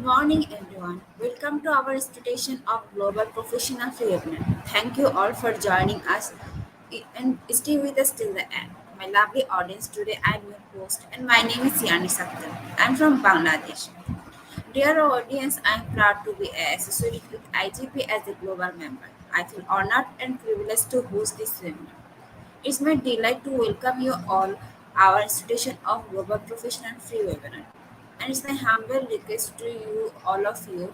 Morning, everyone. Welcome to our institution of Global Professional Development. Thank you all for joining us and stay with us till the end. My lovely audience, today I am your host, and my name is Yani Saktar. I am from Bangladesh. Dear audience, I am proud to be associated with IGP as a global member. I feel honored and privileged to host this seminar. It's my delight to welcome you all our institution of Global Professional Free webinar. And it's my humble request to you, all of you,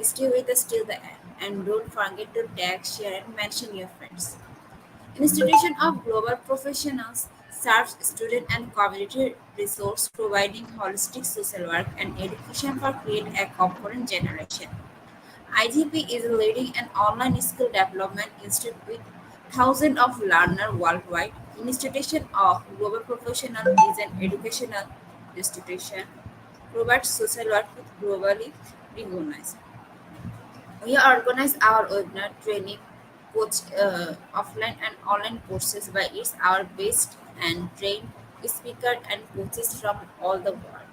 stay with us till the end and don't forget to tag, share, and mention your friends. Institution of Global Professionals serves student and community resource providing holistic social work and education for create a confident generation. IGP is a leading and online skill development institute with thousands of learners worldwide. Institution of Global Professional is an educational institution provides social work with globally recognized. We organize our webinar training, coach offline and online courses by its our best and trained speaker and coaches from all the world.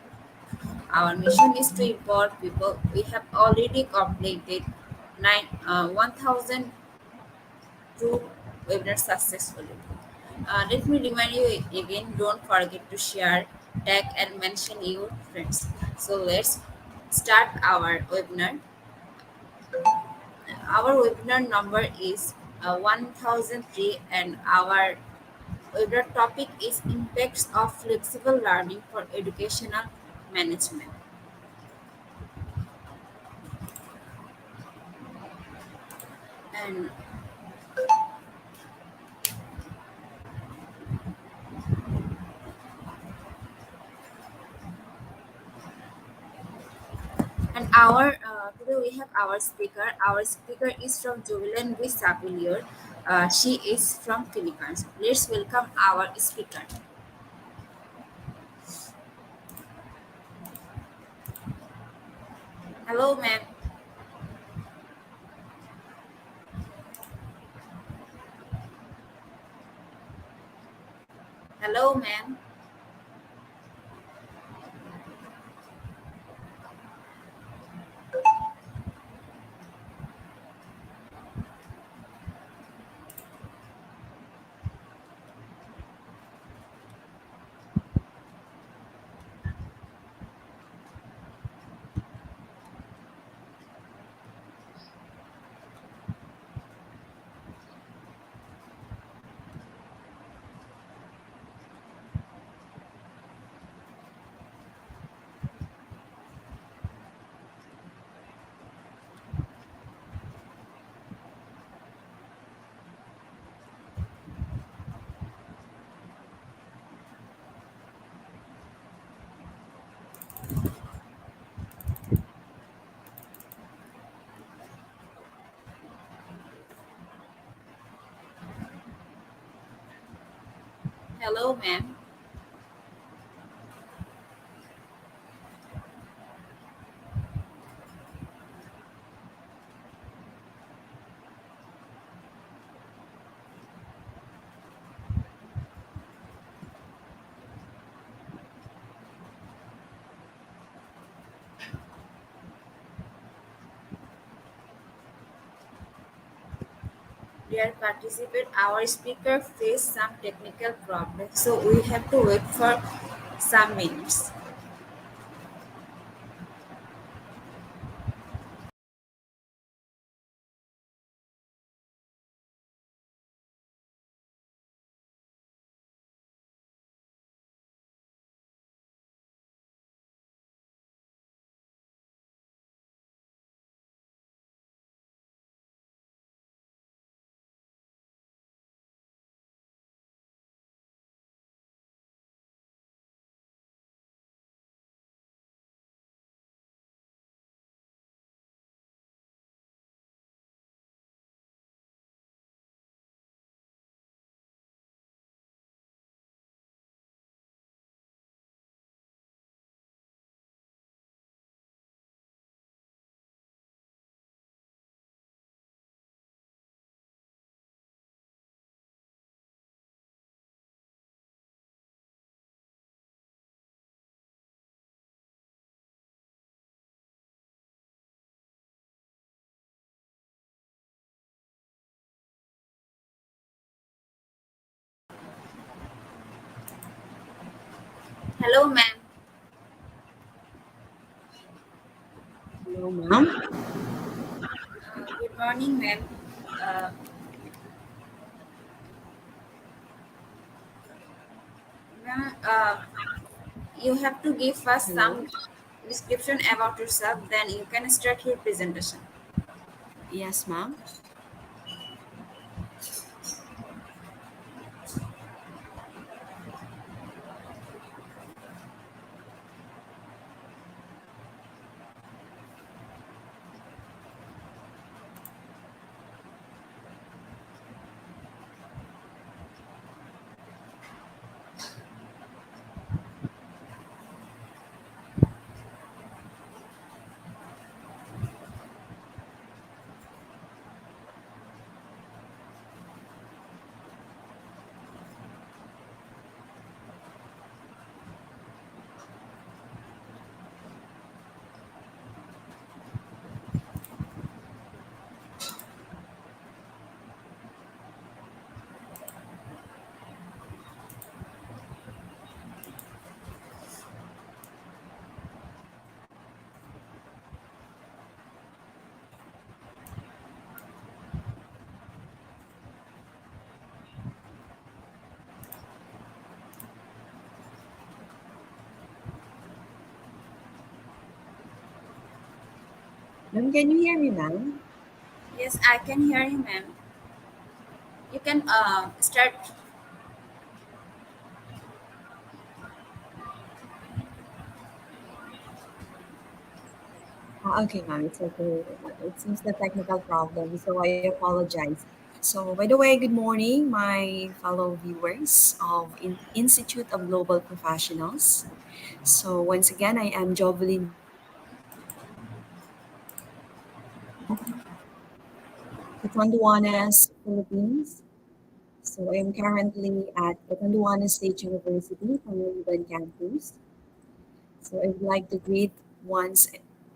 Our mission is to empower people. We have already completed 1,002 webinars successfully. Let me remind you again, don't forget to share, tag, and mention your friends. So let's start our webinar. Our webinar number is 1003 and our webinar topic is impacts of flexible learning for educational management. And And our today we have our speaker. Our speaker is from Jubilant Visapilur. She is from Philippines. Let's welcome our speaker. Hello, ma'am. Hello, ma'am. Hello, ma'am. Dear participant, our speaker faced some technical problems, so we have to wait for some minutes. Hello, ma'am. Hello, ma'am. Good morning, ma'am. Uh, ma'am, you have to give us Hello. some description about yourself, then you can start your presentation. Yes, ma'am. Ma'am, can you hear me, ma'am? Yes, I can hear you, ma'am. You can start. Okay, ma'am. It's okay. It seems the technical problem, so I apologize. So, by the way, good morning, my fellow viewers of Institute of Global Professionals. So, once again, I am Jovelyn, Catanduanes, Philippines. So, I am currently at Catanduanes State University, Pangasinan campus. So, I would like to greet once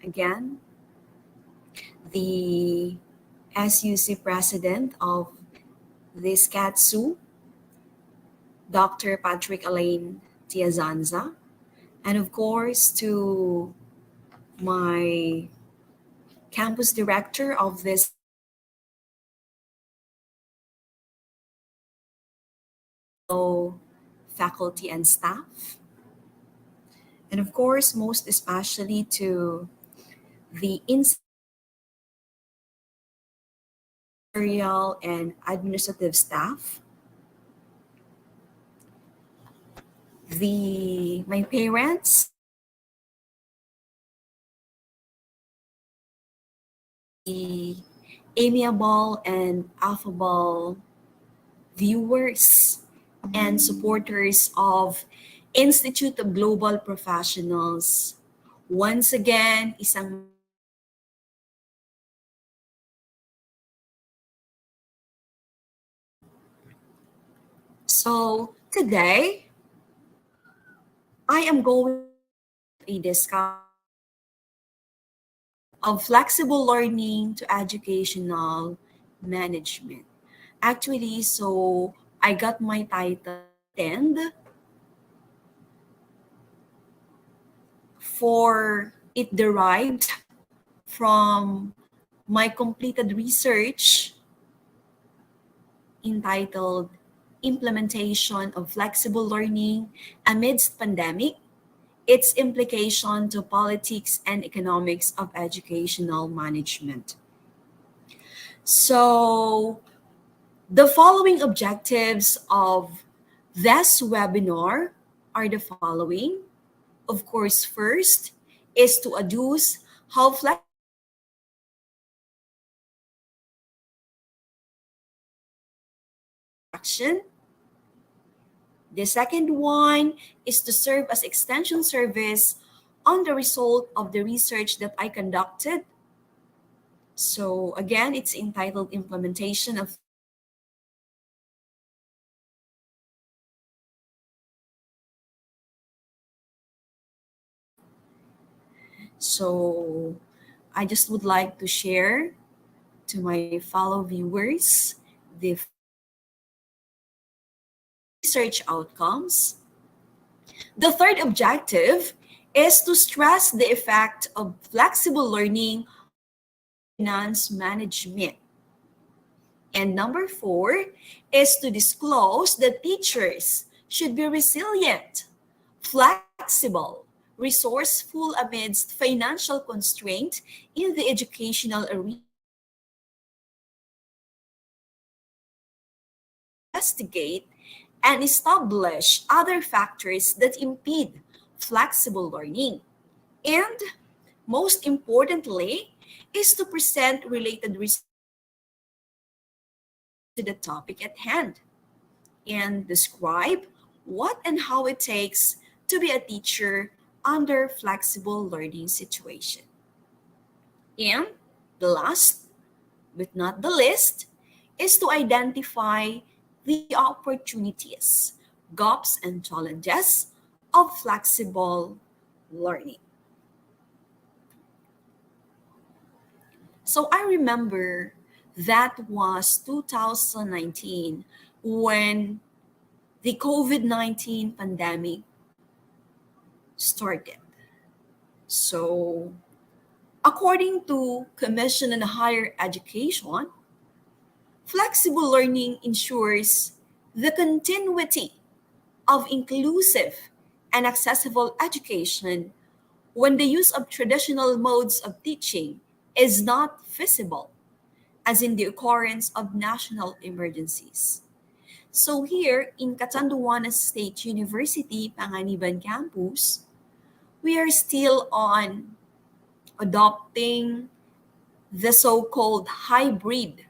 again the SUC president of this CATSU, Dr. Patrick Alain Tiazanza, and of course to my campus director of this fellow faculty and staff, and of course most especially to the ministerial and administrative staff, the my parents, the amiable and affable viewers and supporters of Institute of Global Professionals. Once again, isang so today I am going to a discussion of flexible learning to educational management. Actually, so I got my title and for it derived from my completed research entitled Implementation of Flexible Learning Amidst Pandemic, Its Implication to Politics and Economics of Educational Management. So, the following objectives of this webinar are the following. Of course, first is to adduce how action. The second one is to serve as extension service on the result of the research that I conducted. So again, it's entitled Implementation of. So I just would like to share to my fellow viewers the research outcomes. The third objective is to stress the effect of flexible learning finance management. And number four is to disclose that teachers should be resilient, flexible, resourceful amidst financial constraint in the educational arena. Investigate and establish other factors that impede flexible learning. And most importantly, is to present related research to the topic at hand and describe what and how it takes to be a teacher under flexible learning situation. And the last but not the least is to identify the opportunities, gaps, and challenges of flexible learning. So I remember that was 2019 when the COVID-19 pandemic started. So, according to Commission on Higher Education, flexible learning ensures the continuity of inclusive and accessible education when the use of traditional modes of teaching is not feasible, as in the occurrence of national emergencies. So here in Catanduanes State University, Panganiban campus, we are still on adopting the so-called hybrid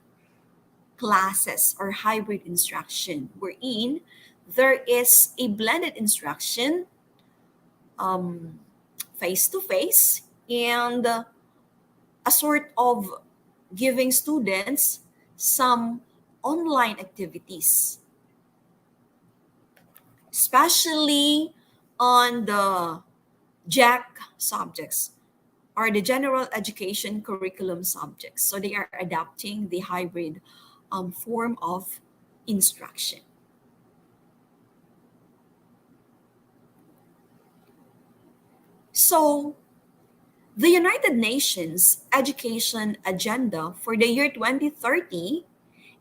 classes or hybrid instruction, wherein there is a blended instruction um, face to face and a sort of giving students some online activities, especially on the JAC subjects or the general education curriculum subjects. So they are adapting the hybrid form of instruction. So the United Nations Education Agenda for the year 2030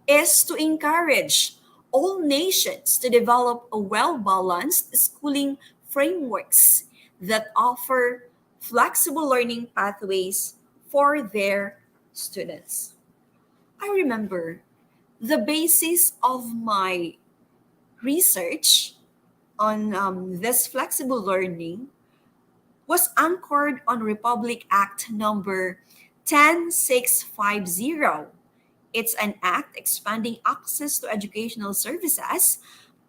is to encourage all nations to develop a well-balanced schooling frameworks that offer flexible learning pathways for their students. I remember the basis of my research on this flexible learning was anchored on Republic Act number 10650. It's an act expanding access to educational services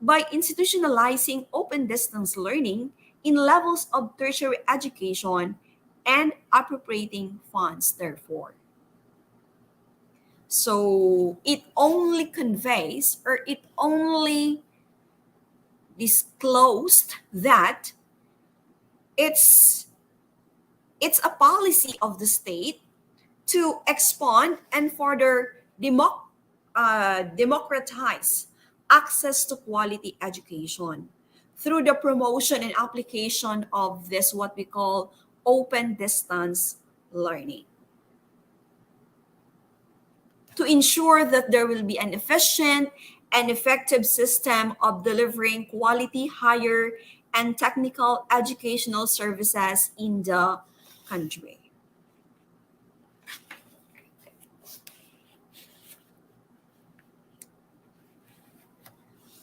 by institutionalizing open distance learning in levels of tertiary education and appropriating funds, therefore. So it only conveys or it only disclosed that it's it's a policy of the state to expand and further democratize access to quality education through the promotion and application of this what we call open distance learning to ensure that there will be an efficient and effective system of delivering quality higher and technical educational services in the country.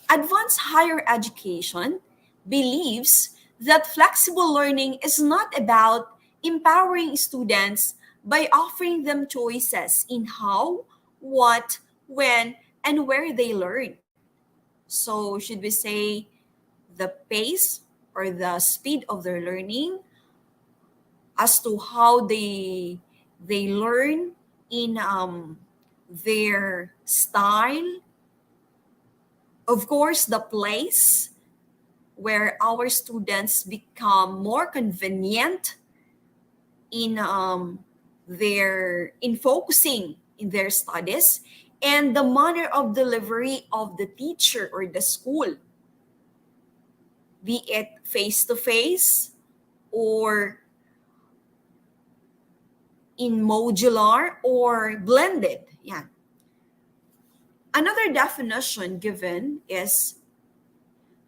Advanced higher education believes that flexible learning is not about empowering students by offering them choices in how, what, when, and where they learn. So, should we say the pace or the speed of their learning as to how they learn in their style, of course the place where our students become more convenient in their in focusing in their studies, and the manner of delivery of the teacher or the school be it face-to-face or in modular or blended. Yan. Another definition given is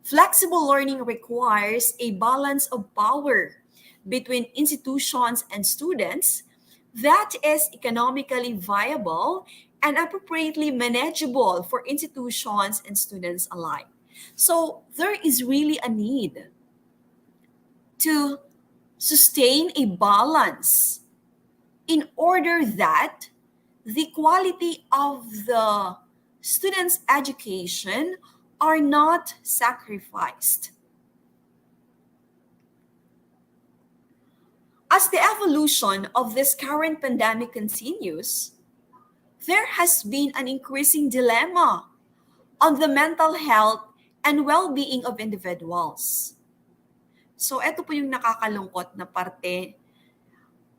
flexible learning requires a balance of power between institutions and students that is economically viable and appropriately manageable for institutions and students alike. So there is really a need to sustain a balance in order that the quality of the students' education are not sacrificed. As the evolution of this current pandemic continues, there has been an increasing dilemma on the mental health and well-being of individuals. So ito po yung nakakalungkot na parte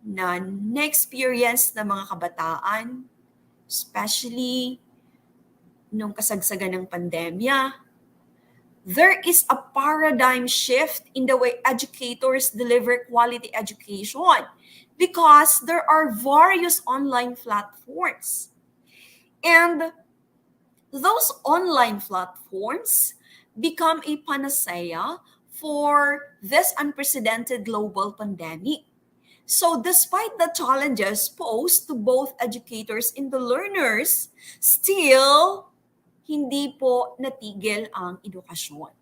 na na-experience ng mga kabataan, especially nung kasagsagan ng pandemya. There is a paradigm shift in the way educators deliver quality education because there are various online platforms. And those online platforms become a panacea for this unprecedented global pandemic. So despite the challenges posed to both educators and the learners, still hindi po natigil ang edukasyon.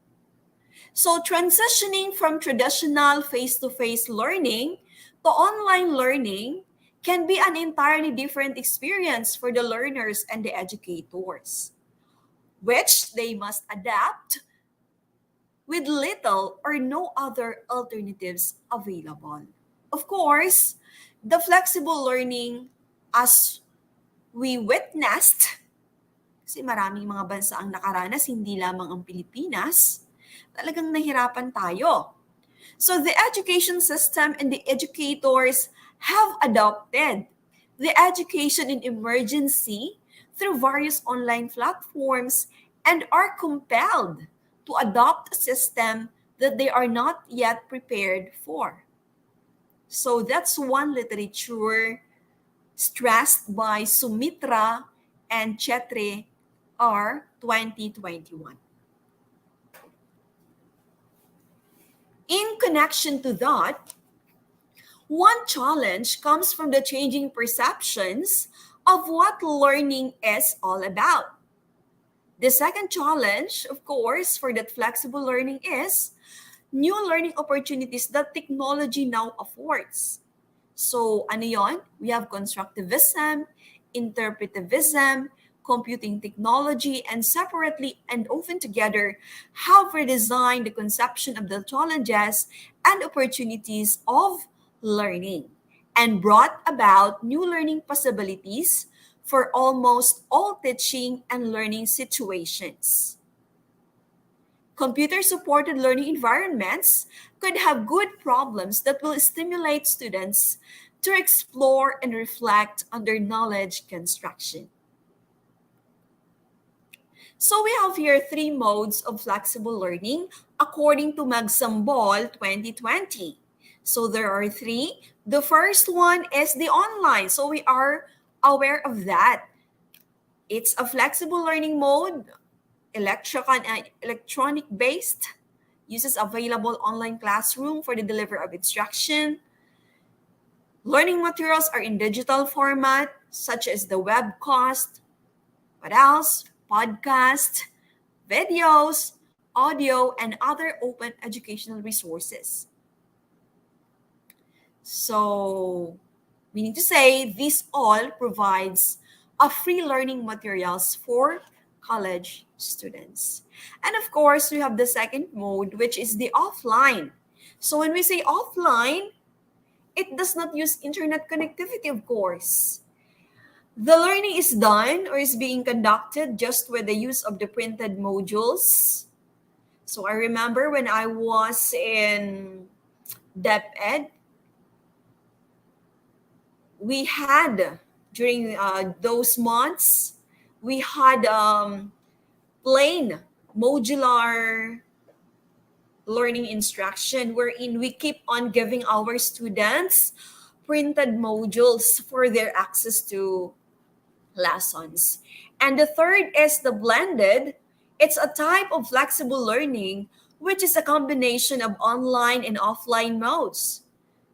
So transitioning from traditional face-to-face learning to online learning can be an entirely different experience for the learners and the educators, which they must adapt with little or no other alternatives available. Of course, the flexible learning, as we witnessed, kasi maraming mga bansa ang nakaranas, hindi lamang ang Pilipinas, talagang nahirapan tayo. So the education system and the educators have adopted the education in emergency through various online platforms and are compelled to adopt a system that they are not yet prepared for. So that's one literature stressed by Sumitra and Chetre R 2021. In connection to that, one challenge comes from the changing perceptions of what learning is all about. The second challenge, of course, for that flexible learning is new learning opportunities that technology now affords. So, ano yon? We have constructivism, interpretivism, computing technology, and separately and often together have redesigned the conception of the challenges and opportunities of learning and brought about new learning possibilities for almost all teaching and learning situations. Computer-supported learning environments could have good problems that will stimulate students to explore and reflect on their knowledge construction. So we have here 3 modes of flexible learning according to Magsambol 2020. So there are 3. The first one is the online. So we are aware of that. It's a flexible learning mode, electronic based, uses available online classroom for the delivery of instruction. Learning materials are in digital format, such as the webcast, what else? Podcast, videos, audio, and other open educational resources. So, meaning to say, this all provides a free learning materials for college students. And of course, we have the second mode, which is the offline. So when we say offline, it does not use internet connectivity, of course. The learning is done or is being conducted just with the use of the printed modules. So I remember when I was in DepEd, we had, during those months, we had plain modular learning instruction, wherein we keep on giving our students printed modules for their access to lessons. And the third is the blended. It's a type of flexible learning, which is a combination of online and offline modes.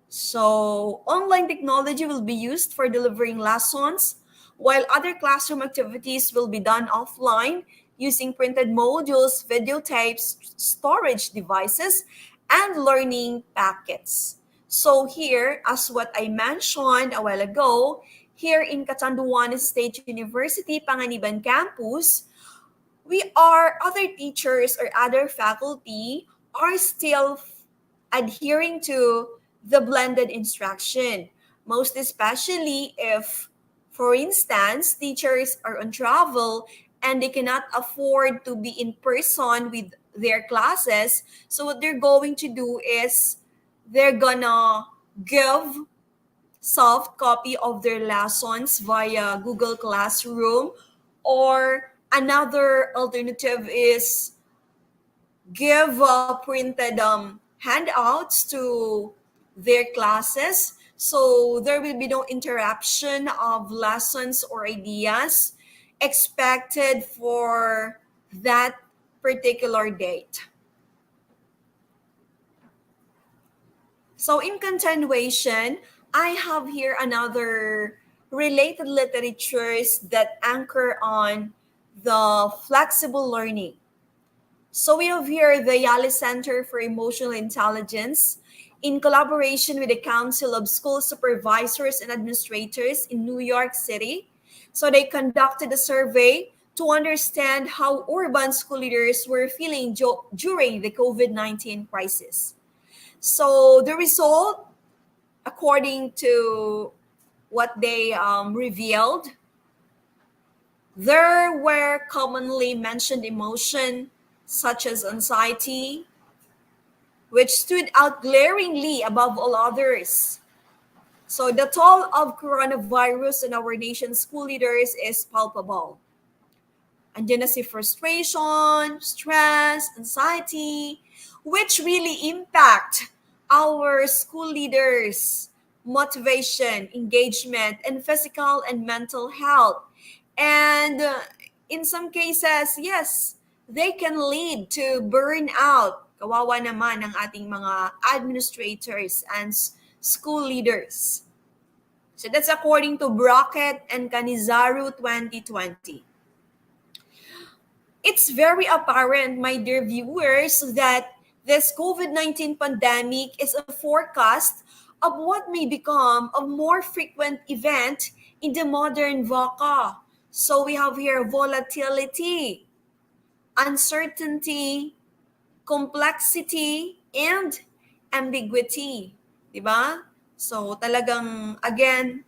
So, online technology will be used for delivering lessons, while other classroom activities will be done offline using printed modules, videotapes, storage devices, and learning packets. So, here, as what I mentioned a while ago, here in Catanduanes State University, Panganiban Campus, we are other teachers or other faculty are still adhering to the blended instruction, most especially if, for instance, teachers are on travel and they cannot afford to be in person with their classes. So what they're going to do is they're gonna give soft copy of their lessons via Google Classroom, or another alternative is give printed handouts to their classes, so there will be no interruption of lessons or ideas expected for that particular date. So in continuation, I have here another related literatures that anchor on the flexible learning. So we have here the Yale Center for Emotional Intelligence in collaboration with the Council of School Supervisors and Administrators in New York City. So they conducted a survey to understand how urban school leaders were feeling during the COVID-19 crisis. So the result, according to what they revealed, there were commonly mentioned emotions such as anxiety, which stood out glaringly above all others. So the toll of coronavirus on our nation's school leaders is palpable. Andiyan na si frustration, stress, anxiety, which really impact our school leaders' motivation, engagement, and physical and mental health. And in some cases, yes, they can lead to burnout. Kawawa naman ng ating mga administrators and school leaders. So that's according to Brockett and Canizaru 2020. It's very apparent, my dear viewers, that this COVID-19 pandemic is a forecast of what may become a more frequent event in the modern VUCA. So we have here volatility, uncertainty, complexity, and ambiguity. Diba? So talagang, again,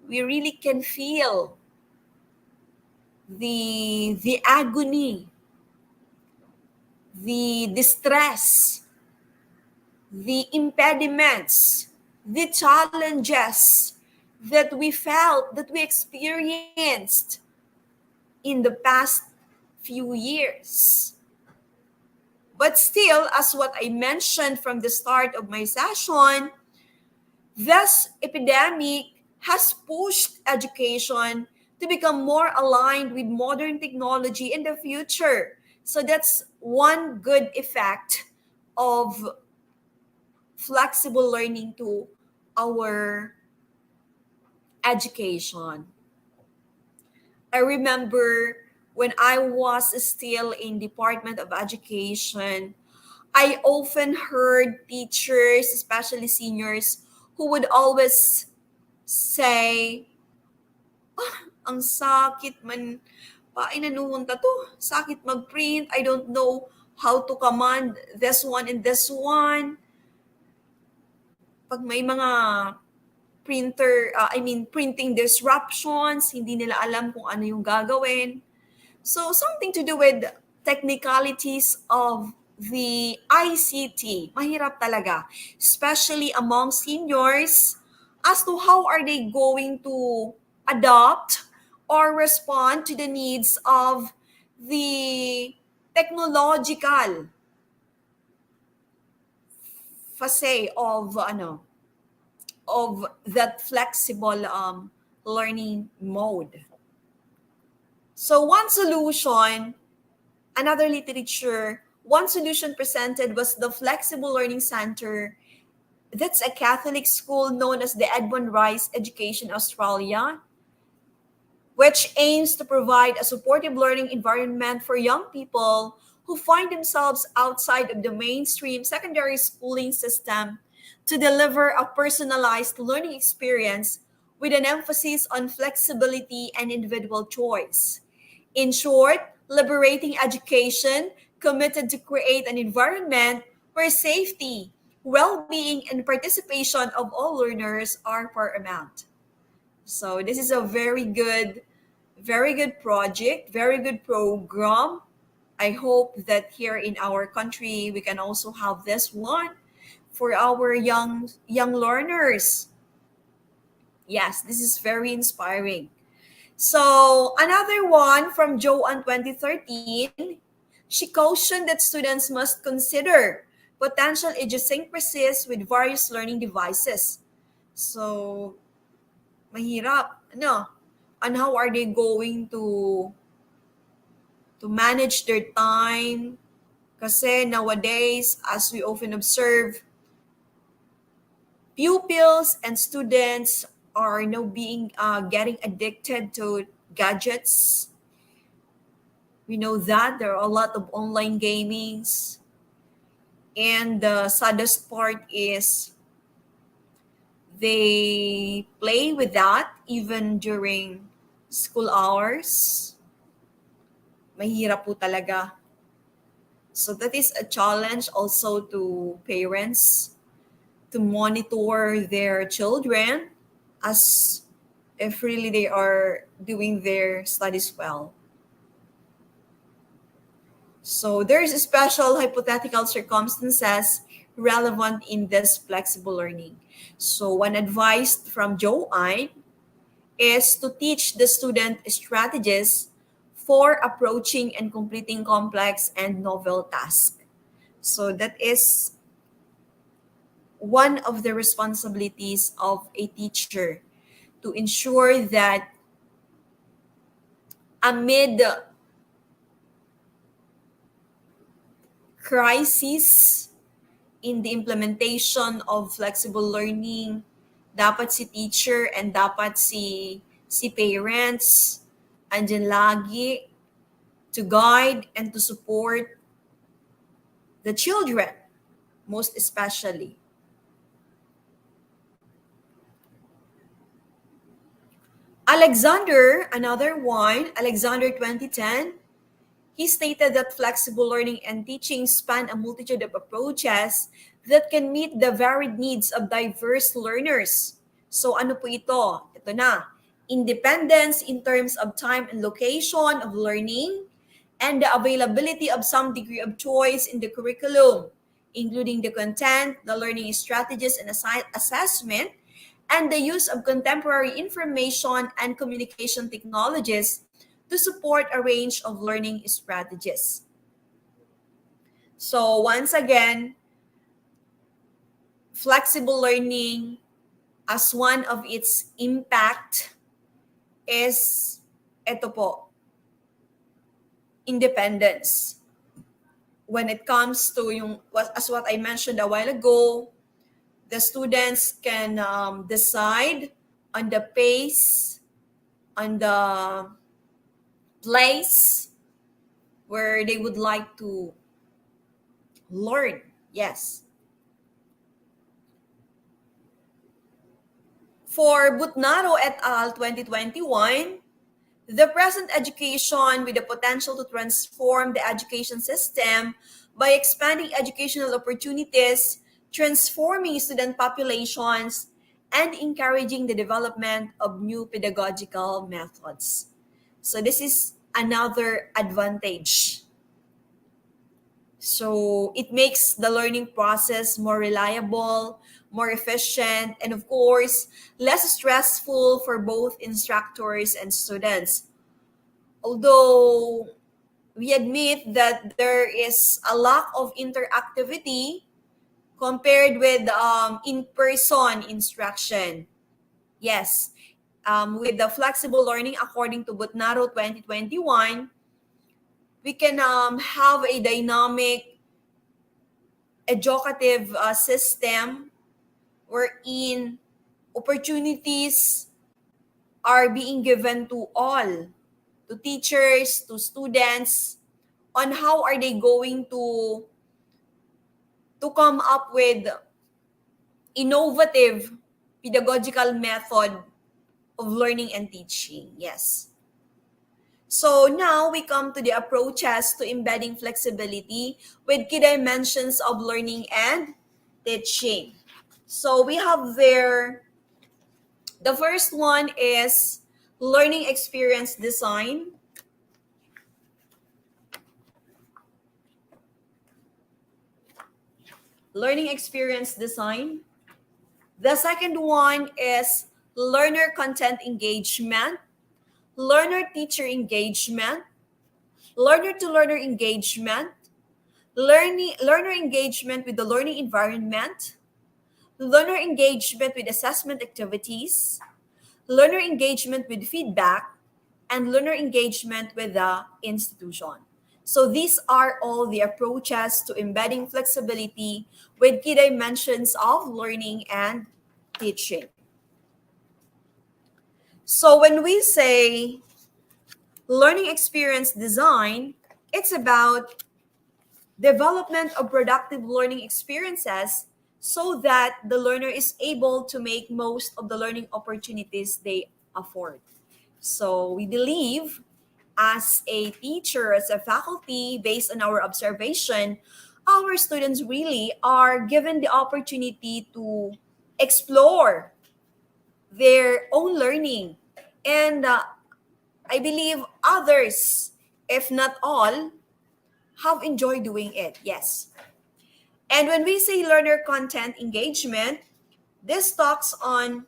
we really can feel the agony, the distress, the impediments, the challenges that we felt, that we experienced in the past few years. But still, as what I mentioned from the start of my session, this epidemic has pushed education to become more aligned with modern technology in the future. So that's one good effect of flexible learning to our education. I remember when I was still in Department of Education, I often heard teachers, especially seniors, who would always say, ang sakit man, painanuhunta to, sakit mag-print, I don't know how to command this one and this one. Pag may mga printing disruptions, hindi nila alam kung ano yung gagawin. So something to do with technicalities of the ICT. Mahirap talaga, especially among seniors, as to how are they going to adopt or respond to the needs of the technological facet of that flexible learning mode. So one solution presented was the Flexible Learning Center. That's a Catholic school known as the Edmund Rice Education Australia, which aims to provide a supportive learning environment for young people who find themselves outside of the mainstream secondary schooling system to deliver a personalized learning experience with an emphasis on flexibility and individual choice. In short, liberating education committed to create an environment where safety, well-being, and participation of all learners are paramount. So this is a very good project, very good program. I hope that here in our country we can also have this one for our young learners. Yes, this is very inspiring. So another one from Joanne 2013, she cautioned that students must consider potential idiosyncrasies with various learning devices. So mahirap, ano? And how are they going to manage their time? Kasi nowadays, as we often observe, pupils and students are now being getting addicted to gadgets. We know that there are a lot of online gamings, and the saddest part is they play with that even during school hours. Mahirap po talaga. So that is a challenge also to parents to monitor their children as if really they are doing their studies well. So there's special hypothetical circumstances relevant in this flexible learning. So one advice from Joanne is to teach the student strategies for approaching and completing complex and novel tasks. So that is one of the responsibilities of a teacher to ensure that amid crisis in the implementation of flexible learning, dapat si teacher and dapat si parents andyan lagi to guide and to support the children, most especially. Alexander 2010, he stated that flexible learning and teaching span a multitude of approaches that can meet the varied needs of diverse learners. So ano po ito? Ito na. Independence in terms of time and location of learning and the availability of some degree of choice in the curriculum, including the content, the learning strategies and assessment, and the use of contemporary information and communication technologies to support a range of learning strategies. So once again, flexible learning as one of its impact is ito po, independence. When it comes to as what I mentioned a while ago, the students can decide on the pace, on the place where they would like to learn. Yes. For Butnaro et al. 2021, the present education with the potential to transform the education system by expanding educational opportunities, transforming student populations, and encouraging the development of new pedagogical methods. So this is another advantage. So it makes the learning process more reliable, more efficient, and of course, less stressful for both instructors and students. Although we admit that there is a lack of interactivity compared with in-person instruction. Yes, with the flexible learning according to Butnaro 2021, we can have a dynamic educative system wherein opportunities are being given to all, to teachers, to students, on how are they going to come up with innovative pedagogical method of learning and teaching. Yes. So now we come to the approaches to embedding flexibility with key dimensions of learning and teaching. So we have there, the first one is learning experience design. Learning experience design. The second one is learner content engagement, learner teacher engagement, learner to learner engagement, learner engagement with the learning environment, learner engagement with assessment activities, learner engagement with feedback, and learner engagement with the institution. So these are all the approaches to embedding flexibility with key dimensions of learning and teaching. So when we say learning experience design, it's about development of productive learning experiences so that the learner is able to make most of the learning opportunities they afford. So we believe as a teacher, as a faculty, based on our observation, our students really are given the opportunity to explore their own learning. And I believe others, if not all, have enjoyed doing it. Yes. And when we say learner content engagement, this talks on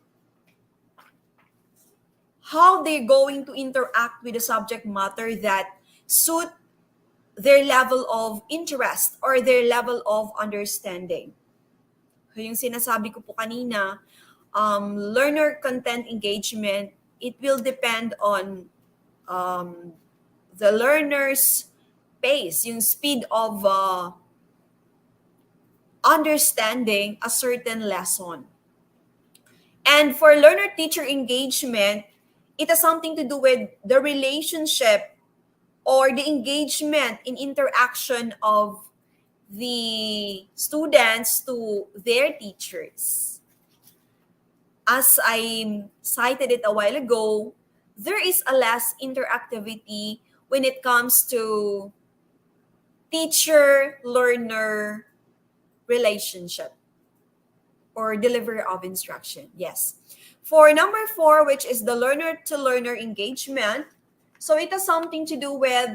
how they're going to interact with the subject matter that suit their level of interest or their level of understanding. Yung sinasabi ko po kanina, learner content engagement, it will depend on um, the learner's pace, yung speed of understanding a certain lesson. And for learner-teacher engagement, it has something to do with the relationship or the engagement in interaction of the students to their teachers. As I cited it a while ago, there is a less interactivity when it comes to teacher-learner relationship or delivery of instruction. Yes. For number 4, which is the learner-to-learner engagement, so it has something to do with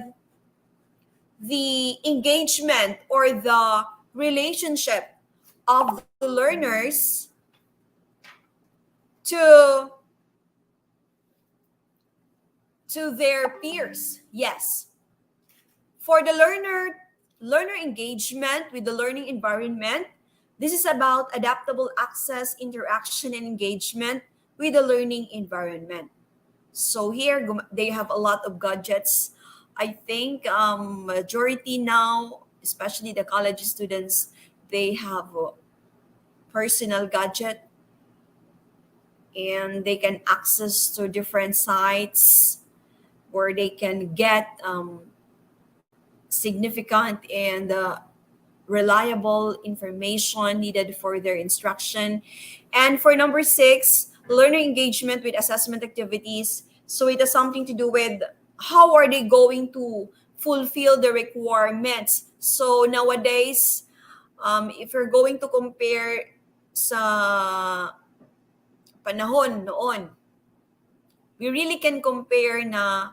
the engagement or the relationship of the learners to their peers. Yes. For the learner engagement with the learning environment, this is about adaptable access, interaction, and engagement with the learning environment. So here they have a lot of gadgets. I think majority now, especially the college students, they have a personal gadget and they can access to different sites where they can get significant and reliable information needed for their instruction. And for number 6, learner engagement with assessment activities. So it has something to do with how are they going to fulfill the requirements. So nowadays, if you're going to compare sa panahon noon, we really can compare na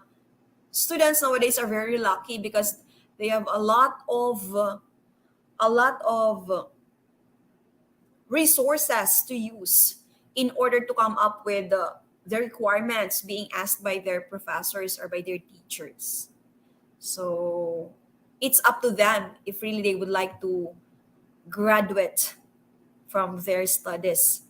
students nowadays are very lucky because they have a lot of resources to use in order to come up with the requirements being asked by their professors or by their teachers. So it's up to them if really they would like to graduate from their studies.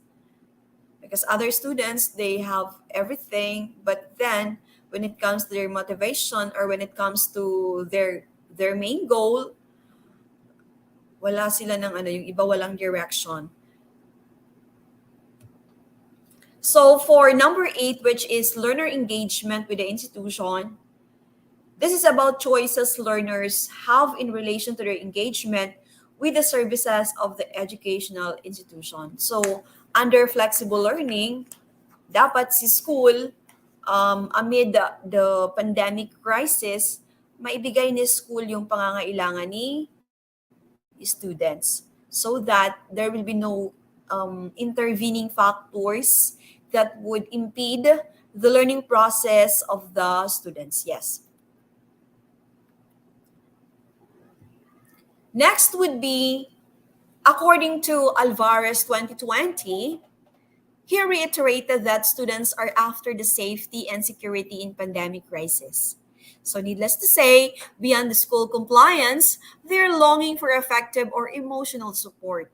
Because other students, they have everything, but then when it comes to their motivation or when it comes to their main goal, wala sila ng ano, yung iba walang direction. So for number 8, which is learner engagement with the institution, this is about choices learners have in relation to their engagement with the services of the educational institution. So under flexible learning, dapat si school, amid the pandemic crisis, maibigay ni school yung pangangailangan ni students so that there will be no intervening factors that would impede the learning process of the students. Yes. Next would be, according to Alvarez 2020, he reiterated that students are after the safety and security in pandemic crisis. So needless to say, beyond the school compliance, they're longing for effective or emotional support.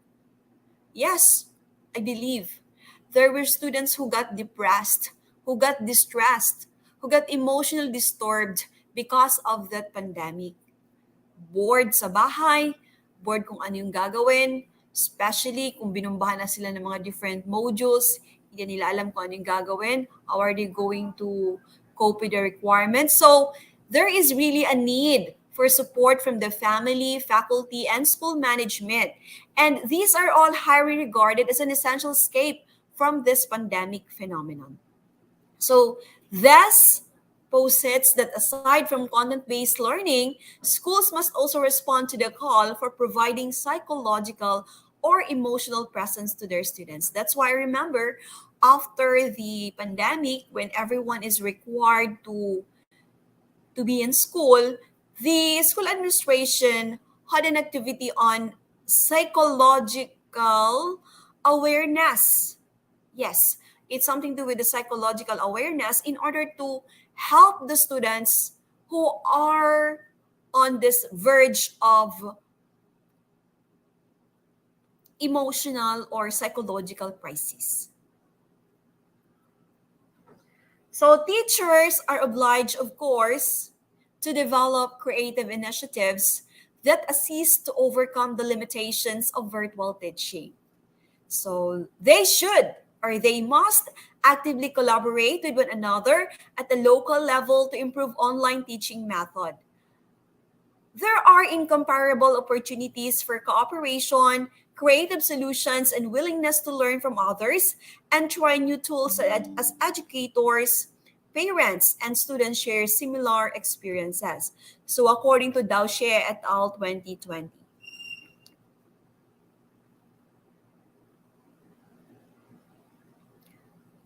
Yes, I believe there were students who got depressed, who got distressed, who got emotionally disturbed because of that pandemic. Bored sa bahay, bored kung ano yung gagawin, especially kung binumbahan na sila ng mga different modules, hindi nila alam kung ano yung gagawin, how are they going to cope with the requirements. So there is really a need for support from the family, faculty, and school management. And these are all highly regarded as an essential escape from this pandemic phenomenon. So this posits that aside from content-based learning, schools must also respond to the call for providing psychological or emotional presence to their students. That's why I remember after the pandemic, when everyone is required to be in school, the school administration had an activity on psychological awareness. Yes, it's something to do with the psychological awareness in order to help the students who are on this verge of emotional or psychological crisis. So teachers are obliged, of course, to develop creative initiatives that assist to overcome the limitations of virtual teaching. So they should or they must actively collaborate with one another at the local level to improve online teaching method. There are incomparable opportunities for cooperation, creative solutions, and willingness to learn from others and try new tools as educators, parents, and students share similar experiences. So according to Daoxie et al. 2020.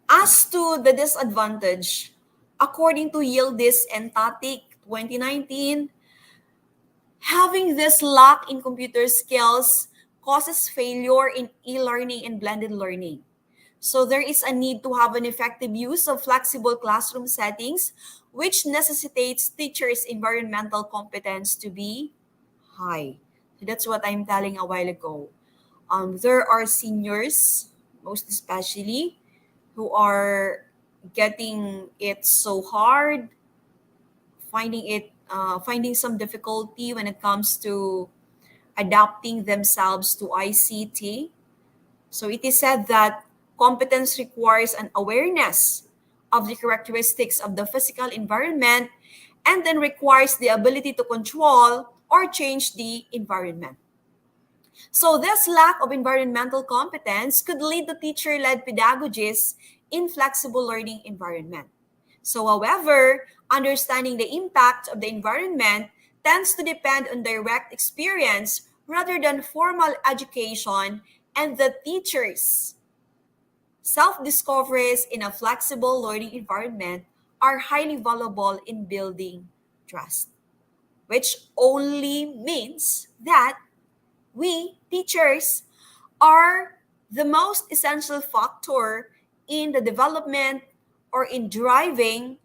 As to the disadvantage, according to Yildiz and Tatik 2019, having this lack in computer skills causes failure in e-learning and blended learning. So there is a need to have an effective use of flexible classroom settings, which necessitates teachers' environmental competence to be high. So that's what I'm telling a while ago. There are seniors, most especially, who are getting it so hard, finding some difficulty when it comes to adapting themselves to ICT. So it is said that competence requires an awareness of the characteristics of the physical environment and then requires the ability to control or change the environment. So this lack of environmental competence could lead to teacher-led pedagogies in flexible learning environment. So however, understanding the impact of the environment tends to depend on direct experience rather than formal education, and the teachers' self-discoveries in a flexible learning environment are highly valuable in building trust, which only means that we, teachers, are the most essential factor in the development or in driving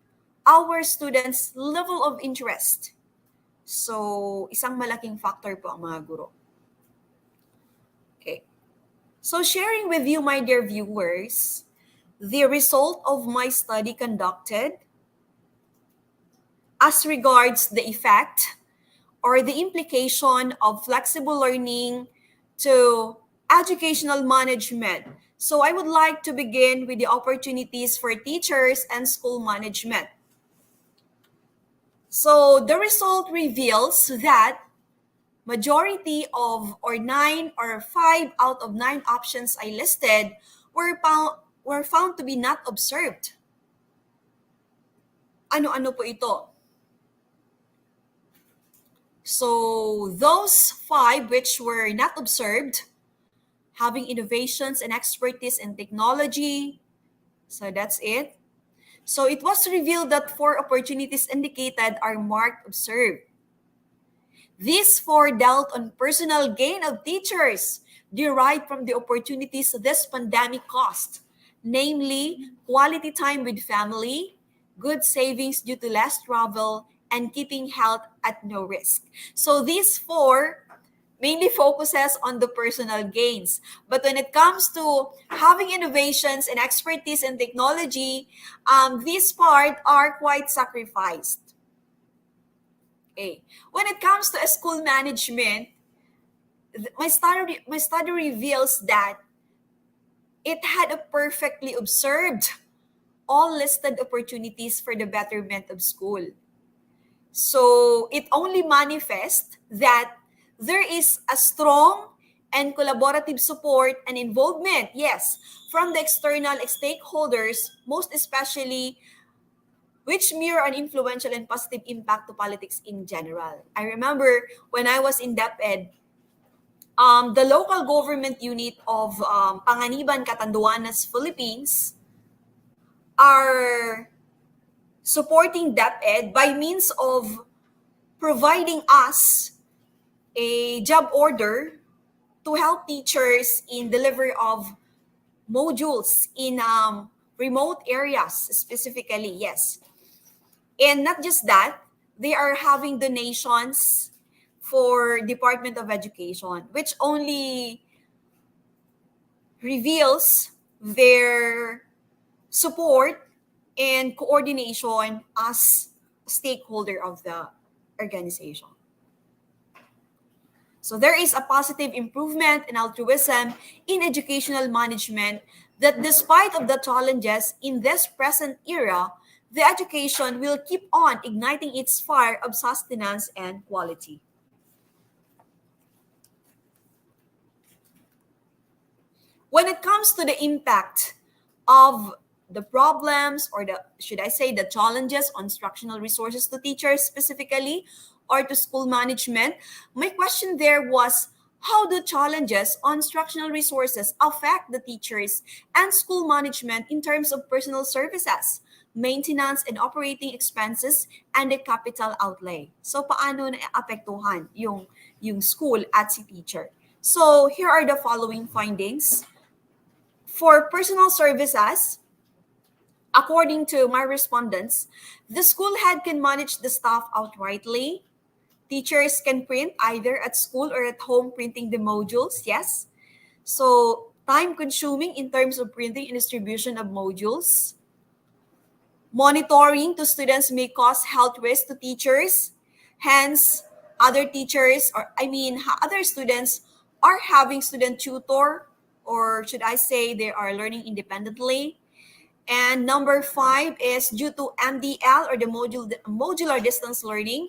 our students' level of interest. So, isang malaking factor po ang mga guro. Okay. So, sharing with you, my dear viewers, the result of my study conducted as regards the effect or the implication of flexible learning to educational management. So, I would like to begin with the opportunities for teachers and school management. So, the result reveals that majority of or 5 out of 9 options I listed were found to be not observed. Ano-ano po ito? So those 5 which were not observed, having innovations and expertise in technology, so that's it. So it was revealed that 4 opportunities indicated are marked observed. These 4 dealt on personal gain of teachers derived from the opportunities this pandemic cost, namely quality time with family, good savings due to less travel, and keeping health at no risk. So these 4 mainly focuses on the personal gains. But when it comes to having innovations and expertise in technology, these part are quite sacrificed. Okay. When it comes to a school management, my study reveals that it had a perfectly observed all listed opportunities for the betterment of school. So it only manifests that there is a strong and collaborative support and involvement, yes, from the external stakeholders, most especially which mirror an influential and positive impact to politics in general. I remember when I was in DepEd, the local government unit of Panganiban, Catanduanes, Philippines are supporting DepEd by means of providing us a job order to help teachers in delivery of modules in remote areas specifically, yes. And not just that, they are having donations for Department of Education, which only reveals their support and coordination as a stakeholder of the organization. So there is a positive improvement in altruism in educational management that despite of the challenges in this present era, the education will keep on igniting its fire of sustenance and quality. When it comes to the impact of the problems or the should I say the challenges on instructional resources to teachers specifically or to school management, my question there was how do challenges on instructional resources affect the teachers and school management in terms of personal services, maintenance and operating expenses, and the capital outlay? So paano naapektuhan yung school at si teacher? So here are the following findings. For personal services, according to my respondents, the school head can manage the staff outrightly. Teachers can print either at school or at home printing the modules, yes. So time consuming in terms of printing and distribution of modules. Monitoring to students may cause health risk to teachers. Hence, other students are having student tutor, or should I say they are learning independently. And number 5 is due to MDL or the modular distance learning,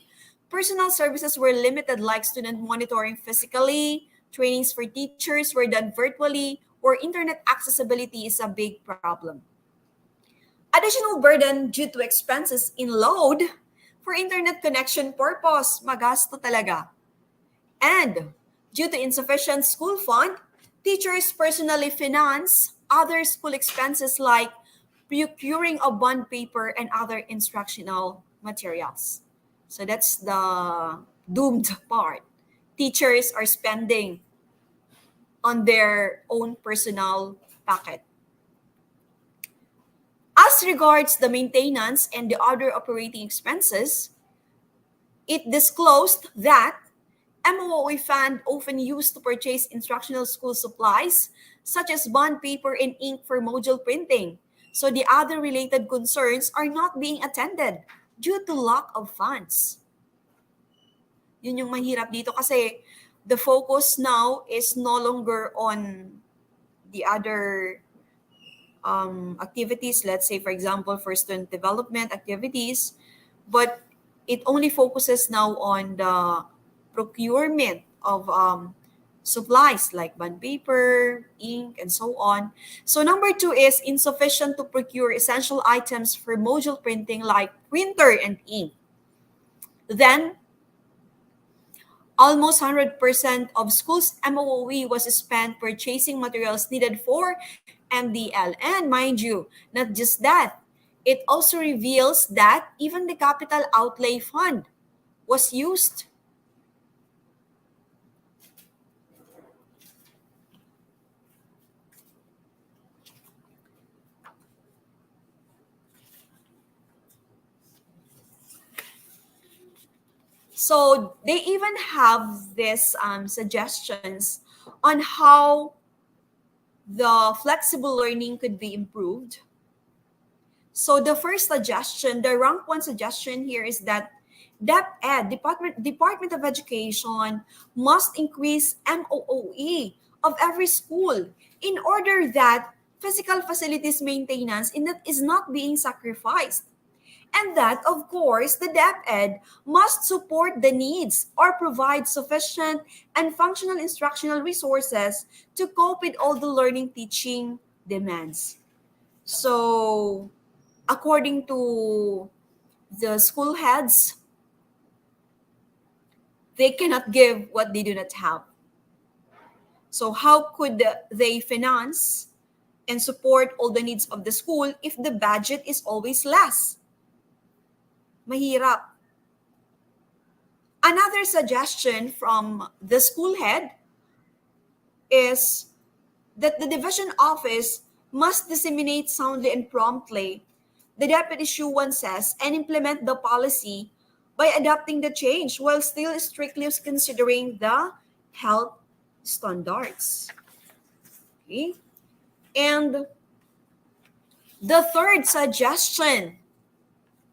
personal services were limited like student monitoring physically, trainings for teachers were done virtually, or internet accessibility is a big problem. Additional burden due to expenses in load for internet connection purpose, magasto talaga. And due to insufficient school fund, teachers personally finance other school expenses like procuring a bond paper and other instructional materials. So that's the doomed part. Teachers are spending on their own personal pocket. As regards the maintenance and the other operating expenses, it disclosed that MOE fund often used to purchase instructional school supplies such as bond paper and ink for module printing. So the other related concerns are not being attended due to lack of funds. Yun yung mahirap dito kasi the focus now is no longer on the other activities, let's say, for example, for student development activities, but it only focuses now on the procurement of supplies like bond paper, ink, and so on. So number two is insufficient to procure essential items for module printing like printer and ink. Then, almost 100% of schools' MOE was spent purchasing materials needed for MDL. And mind you, not just that, it also reveals that even the capital outlay fund was used. So they even have this suggestions on how the flexible learning could be improved. So the first suggestion, the rank one suggestion here is that DepEd, Department of Education, must increase MOOE of every school in order that physical facilities maintenance is not being sacrificed. And that, of course, the DepEd must support the needs or provide sufficient and functional instructional resources to cope with all the learning teaching demands. So, according to the school heads, they cannot give what they do not have. So, how could they finance and support all the needs of the school if the budget is always less? Mahirap. Another suggestion from the school head is that the division office must disseminate soundly and promptly the DepEd issuances and implement the policy by adopting the change while still strictly considering the health standards. Okay? And the third suggestion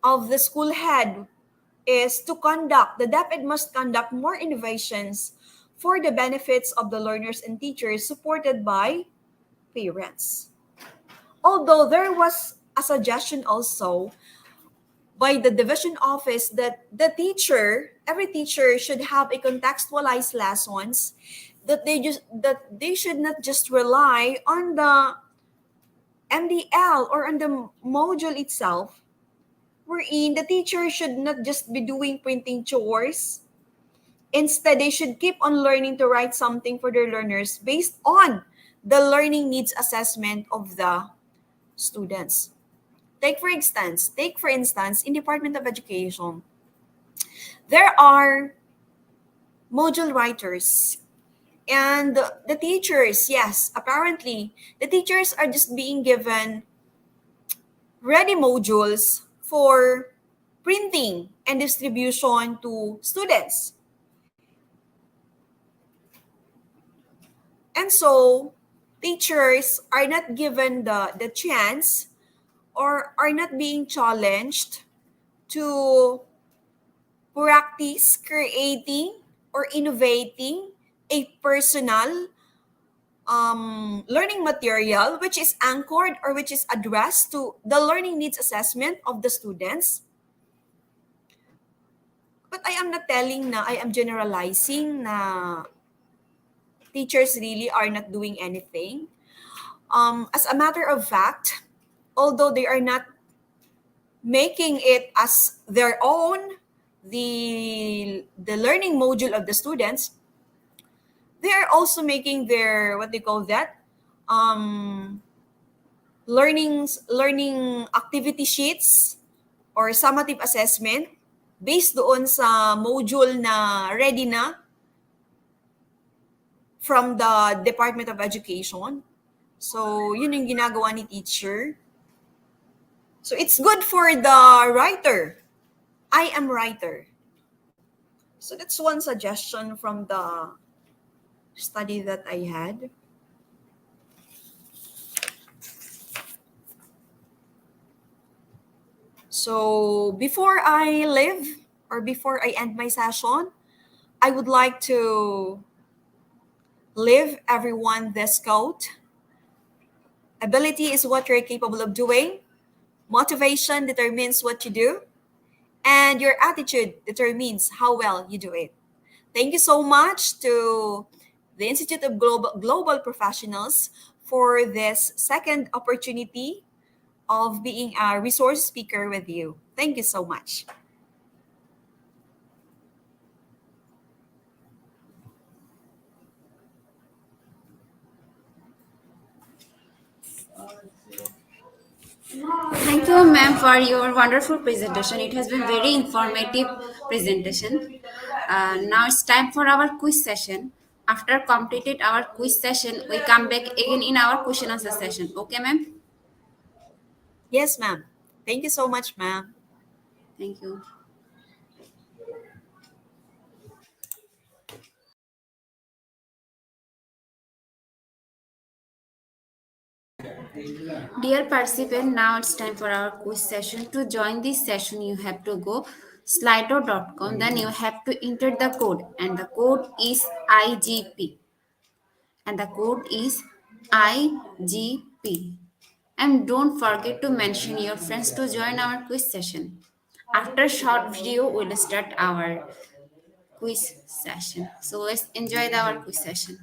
of the school head is to conduct, the DepEd must conduct more innovations for the benefits of the learners and teachers supported by parents. Although there was a suggestion also by the division office that every teacher should have a contextualized lessons, that they should not just rely on the MDL or on the module itself, wherein the teacher should not just be doing printing chores. Instead, they should keep on learning to write something for their learners based on the learning needs assessment of the students. Take for instance, in Department of Education, there are module writers and the teachers, yes, apparently the teachers are just being given ready modules for printing and distribution to students. And so teachers are not given the chance or are not being challenged to practice creating or innovating a personal learning material which is anchored or which is addressed to the learning needs assessment of the students. But I am not telling na, I am generalizing na teachers really are not doing anything. As a matter of fact, although they are not making it as their own, the learning module of the students, they are also making their, what they call that, learning activity sheets or summative assessment based doon sa module na ready na from the Department of Education. So, yun yung ginagawa ni teacher. So, it's good for the writer. I am writer. So, that's one suggestion from the study that I had. So before I leave or before I end my session, I would like to leave everyone this quote. Ability is what you're capable of doing. Motivation determines what you do. And your attitude determines how well you do it. Thank you so much to the Institute of Global Professionals for this second opportunity of being a resource speaker with you. Thank you so much. Thank you, ma'am, for your wonderful presentation. It has been very informative presentation. Now it's time for our quiz session. After completed our quiz session, we come back again in our question answer session. Okay, ma'am? Yes, ma'am. Thank you so much, ma'am. Thank you. Dear participant, now it's time for our quiz session. To join this session, you have to go slido.com. Then you have to enter the code, and the code is IGP. And the code is IGP. And don't forget to mention your friends to join our quiz session. After short video, we'll start our quiz session. So let's enjoy our quiz session.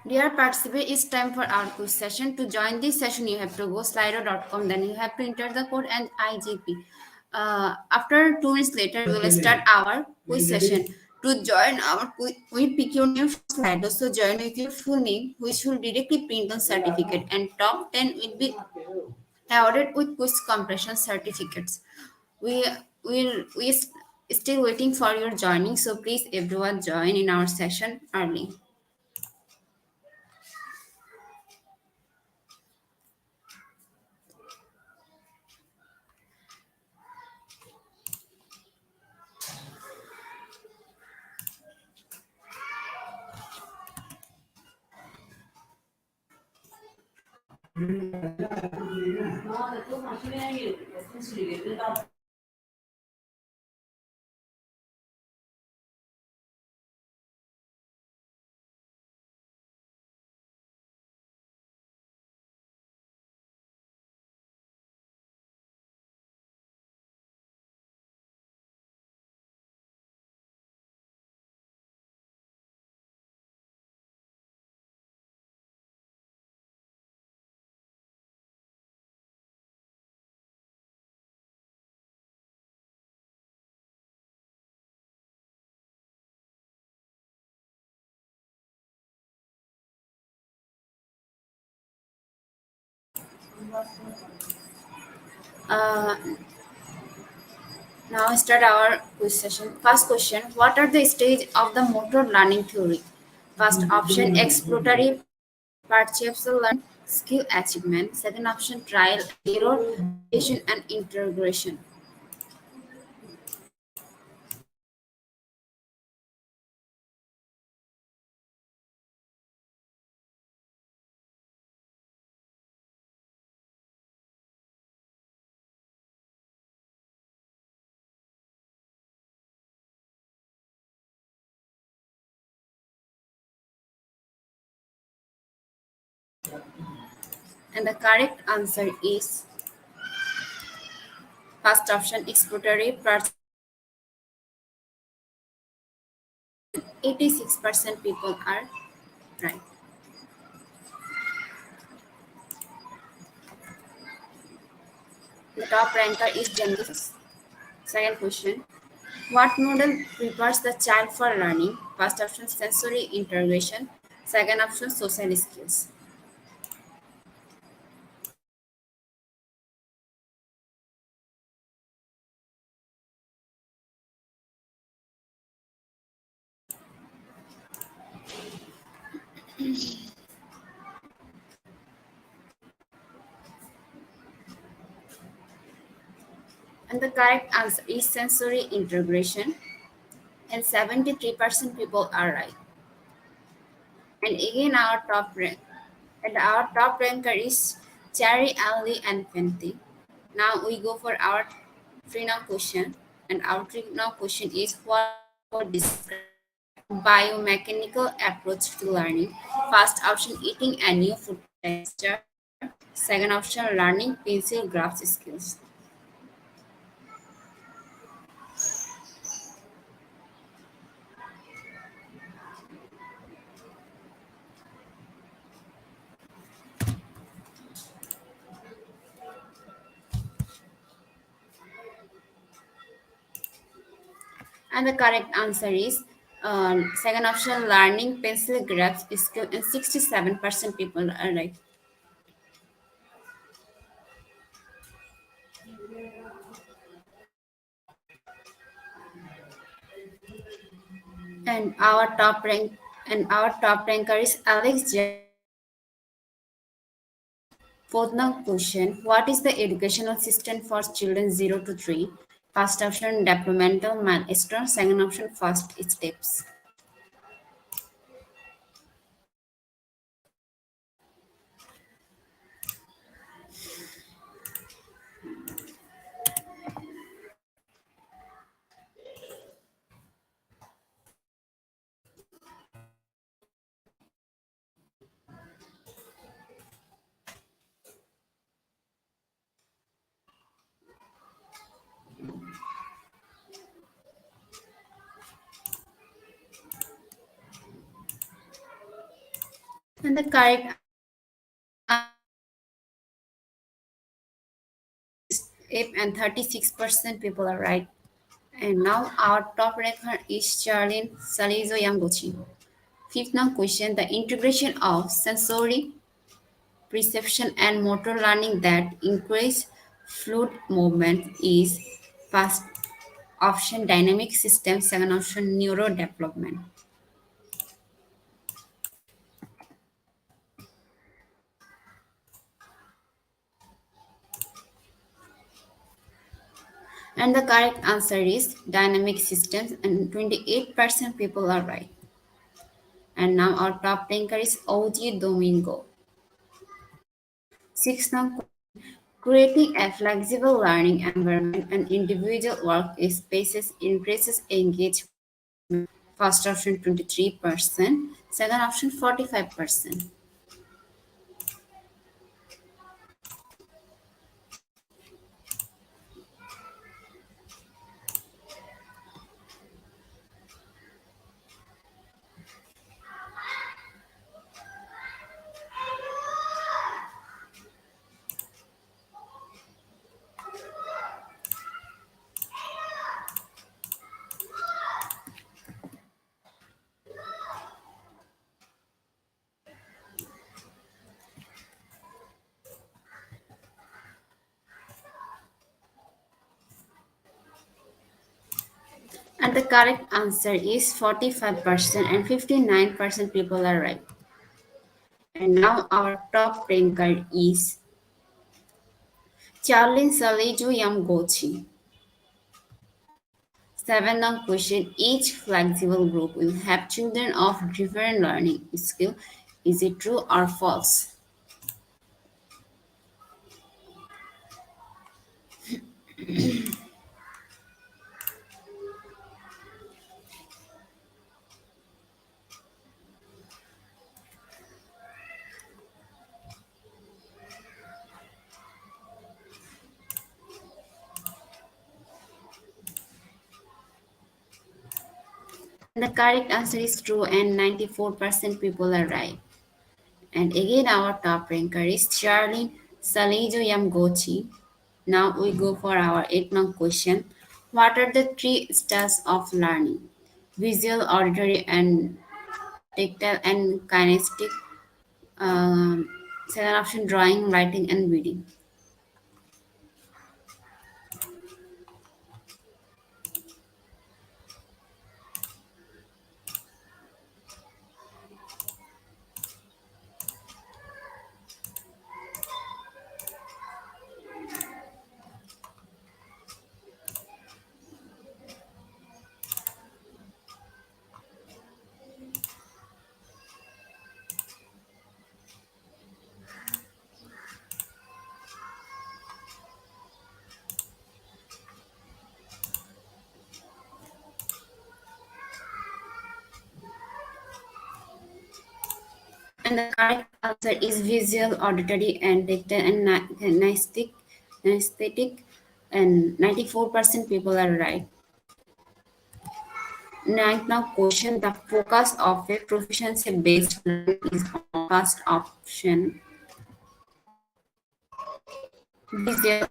Dear participant, it's time for our quiz session. To join this session, you have to go slido.com, then you have to enter the code and IGP. After 2 minutes later, we will start our quiz session. To join our quiz, we pick your name from Slido. So join with your full name, which will directly print on certificate, and top 10 will be awarded with quiz compression certificates. We we still waiting for your joining, so please everyone join in our session early. Uh, Now start our quiz session. First question: what are the stage of the motor learning theory? First option: exploratory, perceptual learning, skill achievement. Second option: trial and error, validation and integration. And the correct answer is first option: exploratory. 86% people are right. The top ranker is Genesis. Second question: what model prepares the child for learning? First option: sensory integration. Second option: social skills. And the correct answer is sensory integration, and 73% people are right. And again, our top ranker is Cherry, Ali, and Fenty. Now we go for our three now question, and our three now question is what would describe biomechanical approach to learning? First option: eating a new food texture. Second option: learning pencil graph skills. And the correct answer is second option: learning pencil graph skill, and 67% people are right. And our top ranker is Alex J. Fourth now question: what is the educational system for children 0 to 3? First option: developmental milestone. Second option: first steps. And the correct if and 36% people are right. And now our top ranker is Charlene Salizo Yamguchi. Fifth now question the integration of sensory perception and motor learning that increase fluid movement is first option dynamic system, second option neurodevelopment. And the correct answer is dynamic systems, and 28% people are right. And now our top ranker is OG Domingo. Sixth now creating a flexible learning environment and individual work spaces increases engagement. First option 23%, second option 45%. And the correct answer is 45% and 59% people are right. And now our top ranker is Charlene Saleju Yamgochi. Seven on question each flexible group will have children of different learning skill. Is it true or false? And the correct answer is true and 94% people are right. And again our top ranker is Charlene Salejo Yamgochi. Now we go for our 8th question. What are the three styles of learning? Visual, auditory, and tactile and kinesthetic. Um, Second option drawing, writing, and reading. And the correct answer is visual, auditory, and tactile and kinesthetic. And 94% people are right. Ninth now question the focus of a proficiency based learning is on first option visual.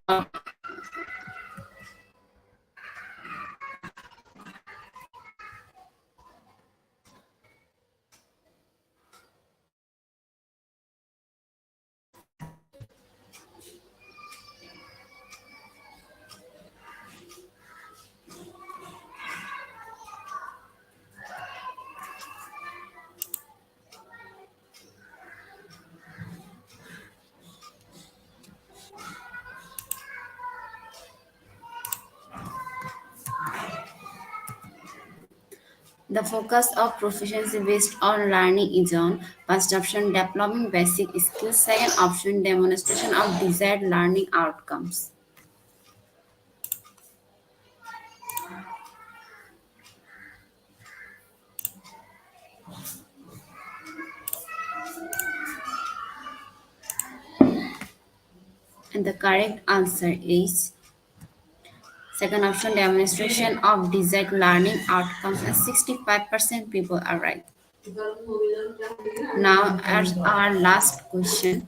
The focus of proficiency based on learning is on first option developing basic skills, second option demonstration of desired learning outcomes. And the correct answer is second option demonstration of desired learning outcomes, and 65% people are right. Now, as our last question,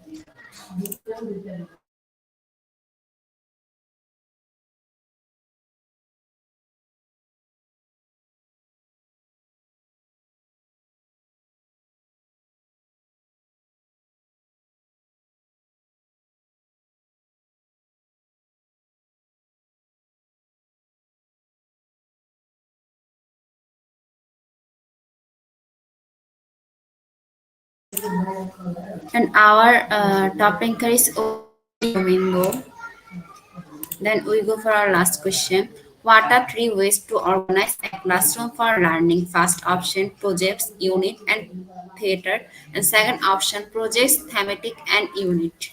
and our top ranker is Domingo. Then we go for our last question. What are three ways to organize a classroom for learning? First option, projects, unit, and theater. And second option, projects, thematic, and unit.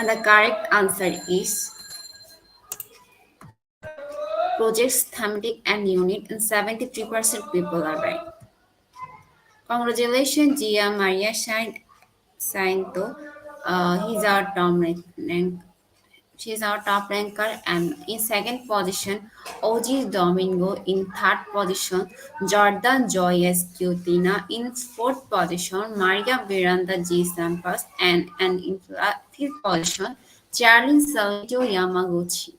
And the correct answer is projects, thematic, and unit. And 73% people are right. Congratulations, Gia Maria Sainto. He's our She's our top ranker, and in second position, OG Domingo in third position, Jordan Joyes Cutina in fourth position, Maria Miranda G. Sampas, and in fifth position, Charlene Salito Yamaguchi.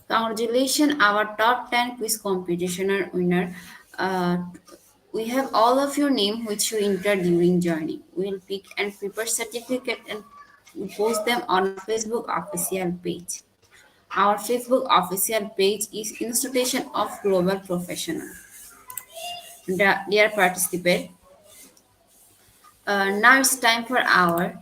Congratulations, our top 10 quiz competition winner. Uh, we have all of your name which you entered during journey. We'll pick and prepare certificate and post them on our Facebook official page. Our Facebook official page is Institution of Global Professional. Dear participant, now it's time for our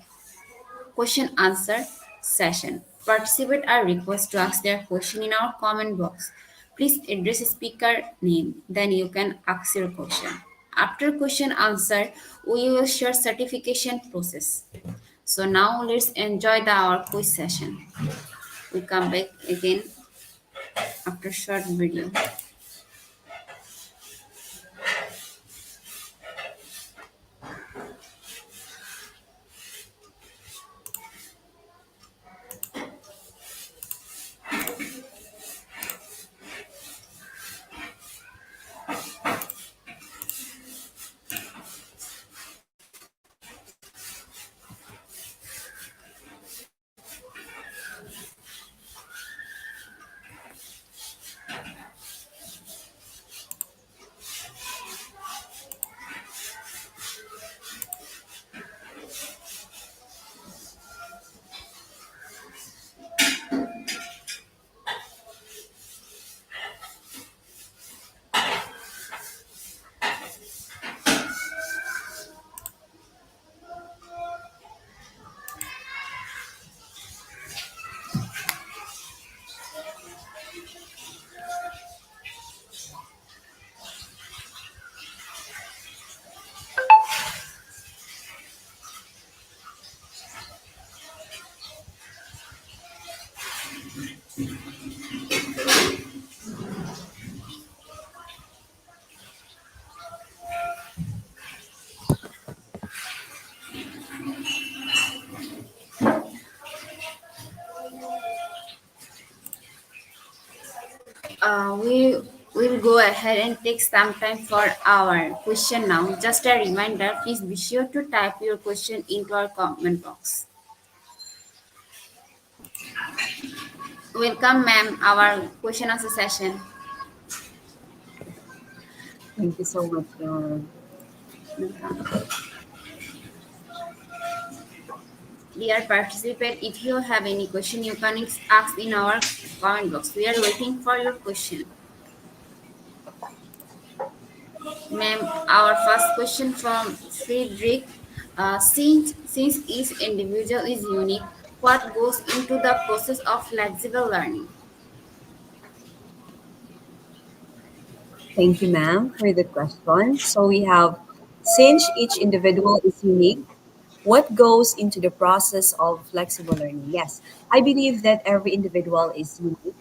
question answer session. Participants are requested to ask their question in our comment box. Please address speaker name, then you can ask your question. After question answer, we will share certification process. So now let's enjoy our quiz session. We come back again after short video. We will go ahead and take some time for our question now. Just a reminder, please be sure to type your question into our comment box. Welcome, ma'am, our question answer session. Thank you so much. Dear participant, if you have any question, you can ask in our comment box. We are waiting for your question. Ma'am, our first question from Friedrich. Since each individual is unique, what goes into the process of flexible learning? Thank you, ma'am, for the question. So we have Since each individual is unique, what goes into the process of flexible learning? Yes, I believe that every individual is unique.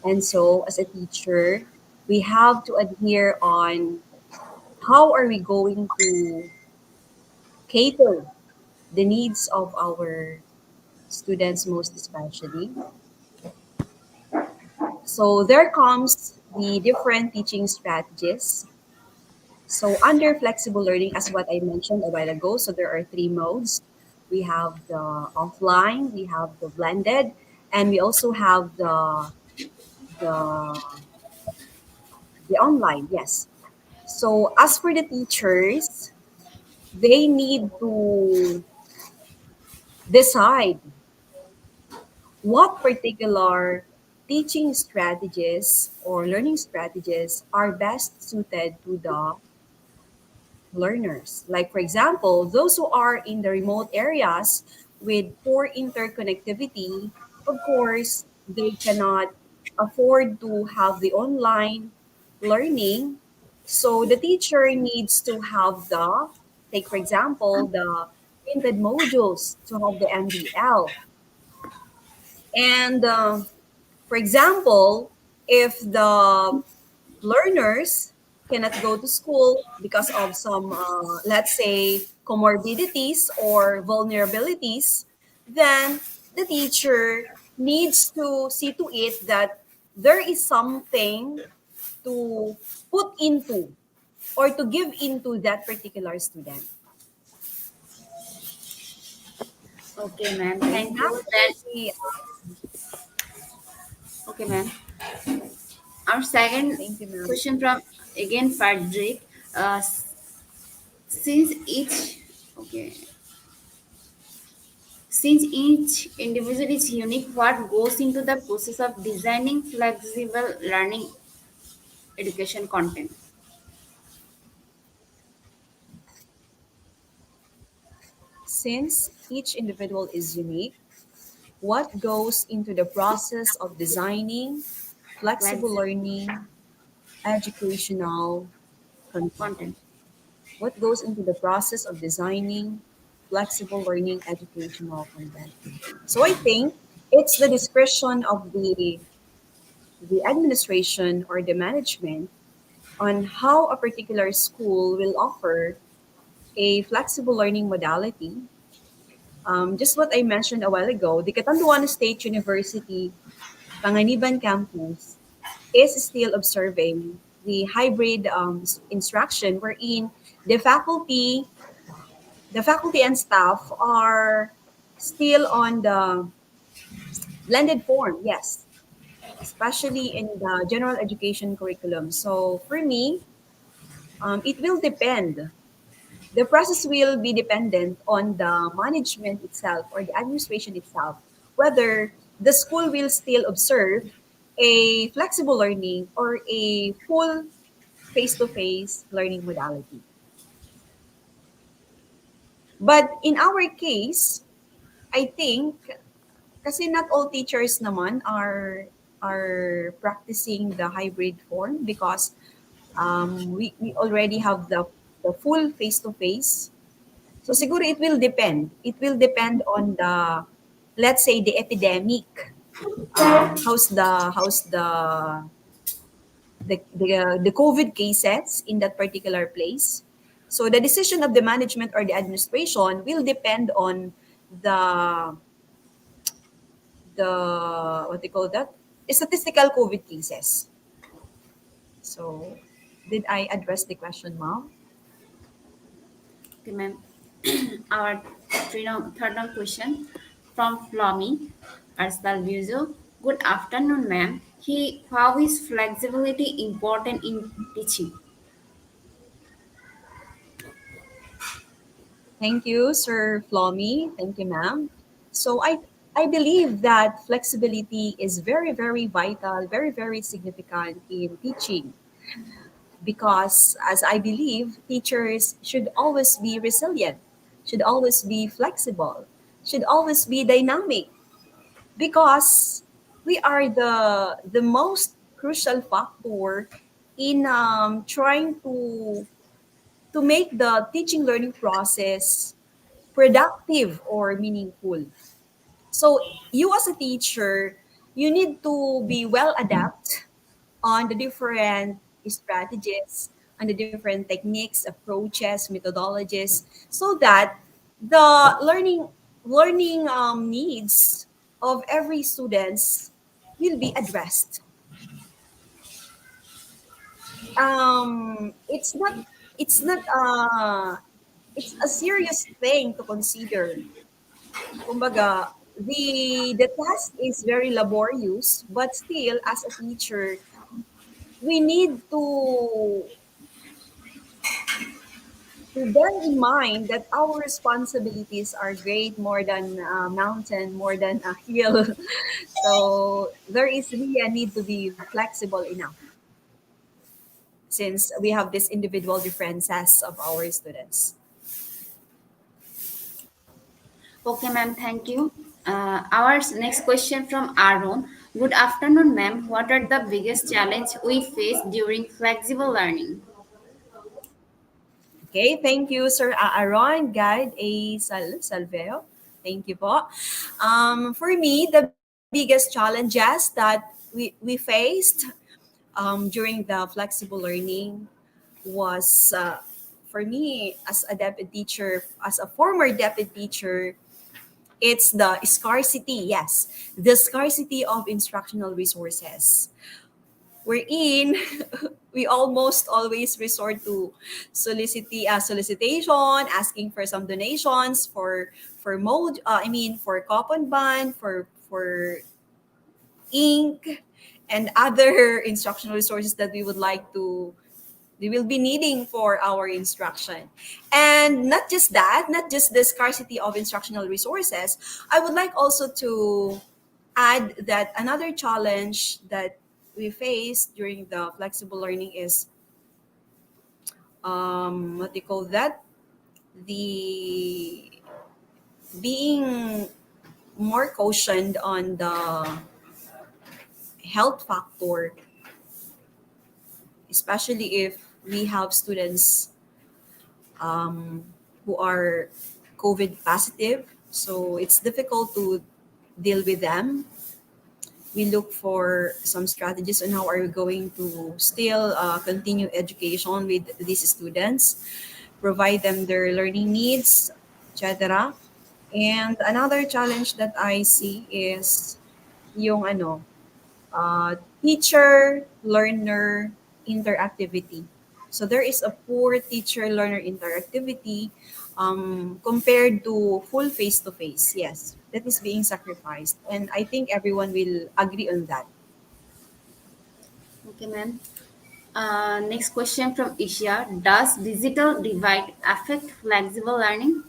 And so, as a teacher, we have to adhere on how are we going to cater the needs of our students, most especially. So, there comes the different teaching strategies. So, under flexible learning, as what I mentioned a while ago, so there are three modes. We have the offline, we have the blended, and we also have the the online. Yes. So, as for the teachers, they need to decide what particular teaching strategies or learning strategies are best suited to the learners. Like, for example, those who are in the remote areas with poor interconnectivity, of course, they cannot afford to have the online learning. So the teacher needs to have take for example, the printed modules to have the MDL. And for example, if the learners cannot go to school because of some, let's say, comorbidities or vulnerabilities, then the teacher needs to see to it that there is something to put into or to give into that particular student. Okay, ma'am. Okay, Thank now you. Then, we, okay, ma'am. Our second thank you, ma'am. question from again Frederick. Since each okay, since each individual is unique, what goes into the process of designing flexible learning education content? Since each individual is unique, what goes into the process of designing flexible Flexible learning educational content? content. What goes into the process of designing flexible learning educational content? So I think it's the discretion of the administration or the management on how a particular school will offer a flexible learning modality. Just what I mentioned a while ago, the Catanduanes State University Panganiban campus is still observing the hybrid instruction wherein the faculty the faculty and staff are still on the blended form, yes, especially in the general education curriculum. So for me, it will depend. The process will be dependent on the management itself or the administration itself, whether the school will still observe a flexible learning or a full face-to-face learning modality. But in our case, I think kasi not all teachers naman are practicing the hybrid form because we already have the full face-to-face. So siguro it will depend. It will depend on the, let's say, the epidemic. How's the COVID cases in that particular place. So the decision of the management or the administration will depend on the what they call that, statistical COVID cases. So did I address the question, ma'am? Okay, ma'am. Our third question from Flomi Arsal Buzo. Good afternoon, ma'am. How is flexibility important in teaching? Thank you, Sir Flomi. Thank you, ma'am. So I believe that flexibility is very, very vital, very, very significant in teaching because, as I believe, teachers should always be resilient, should always be flexible, should always be dynamic because we are the most crucial factor in trying to to make the teaching learning process productive or meaningful. So you as a teacher, you need to be well adept on the different strategies, on the different techniques, approaches, methodologies, so that the learning needs of every students will be addressed. It's not it's a serious thing to consider. Kumbaga, the task is very laborious, but still, as a teacher, we need to bear in mind that our responsibilities are great, more than a mountain, more than a hill. So there is really a need to be flexible enough, since we have these individual differences of our students. Okay, ma'am, thank you. Our next question from Aaron. Good afternoon, ma'am. What are the biggest challenge we face during flexible learning? Okay, thank you, Sir Aaron, Guide A. Salveo. Thank you po. For me, the biggest challenges that we faced during the flexible learning was, for me, as a deputy teacher, as a former deputy teacher, it's the scarcity, yes, the scarcity of instructional resources. Wherein we almost always resort to solicitation, asking for some donations for coupon band, for ink, and other instructional resources that we will be needing for our instruction. And not just that, not just the scarcity of instructional resources, I would like also to add that another challenge that we face during the flexible learning is, what do you call that? The being more cautioned on the health factor, especially if we have students who are COVID positive. So it's difficult to deal with them. We look for some strategies on how are we going to still continue education with these students, provide them their learning needs, etc. And another challenge that I see is yung teacher learner interactivity. So there is a poor teacher learner interactivity compared to full face to face. Yes, that is being sacrificed. And I think everyone will agree on that. Okay, ma'am. Next question from Isha. Does digital divide affect flexible learning?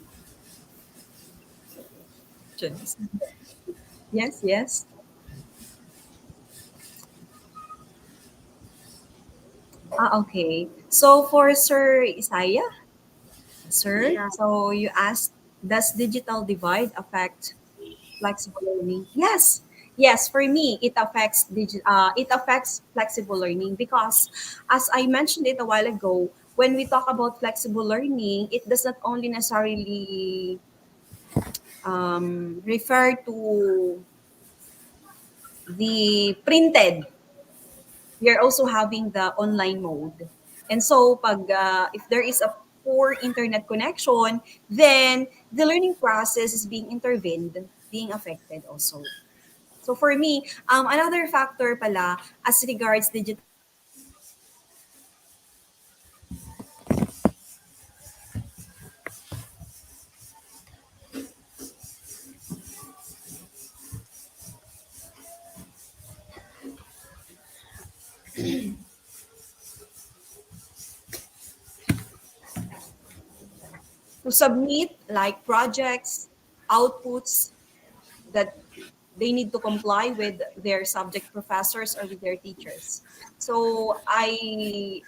Yes, yes. Yes. Okay. So for Sir Isaiah, sir, Yeah. so you asked, does digital divide affect flexible learning? Yes. Yes, for me, it affects flexible learning because, as I mentioned it a while ago, when we talk about flexible learning, it does not only necessarily refer to the printed. We are also having the online mode. And so, if there is a poor internet connection, then the learning process is being intervened, being affected also. So for me, another factor pala as regards digital. To submit like projects, outputs that they need to comply with their subject professors or with their teachers. So I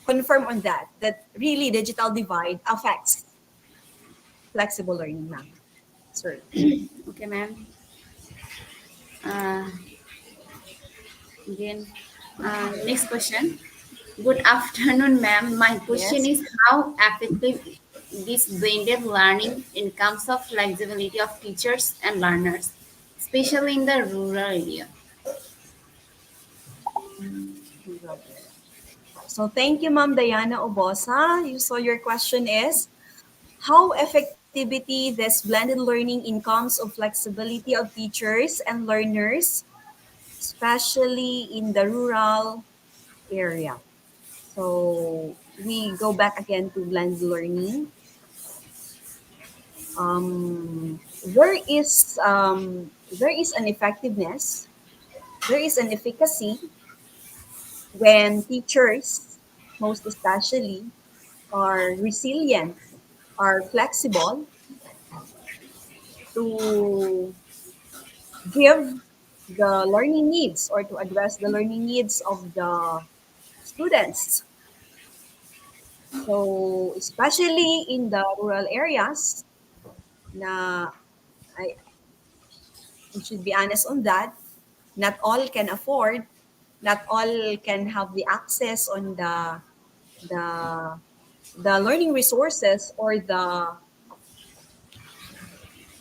confirm on that really digital divide affects flexible learning, ma'am. Sir. Okay, ma'am. Uh, Again, next question. Good afternoon, ma'am. My question Yes. is how effective this blended learning in terms of flexibility of teachers and learners, especially in the rural area. So thank you, Ma'am Diana Obosa. So your question is, how effectivity this blended learning in comes of flexibility of teachers and learners, especially in the rural area. So we go back again to blended learning. There is an effectiveness, there is an efficacy when teachers, most especially, are resilient, are flexible to give the learning needs or to address the learning needs of the students. So, especially in the rural areas, na I, we should be honest on that, not all can afford, not all can have the access on the the learning resources or the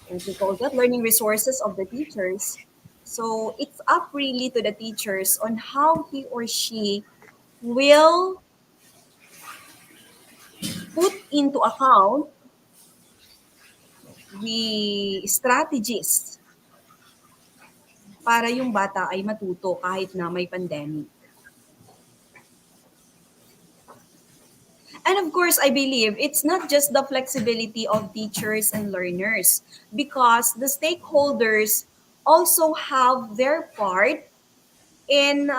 what we call that learning resources of the teachers. So it's up really to the teachers on how he or she will put into account the strategies para yung bata ay matuto kahit na may pandemic. And of course, I believe it's not just the flexibility of teachers and learners because the stakeholders also have their part in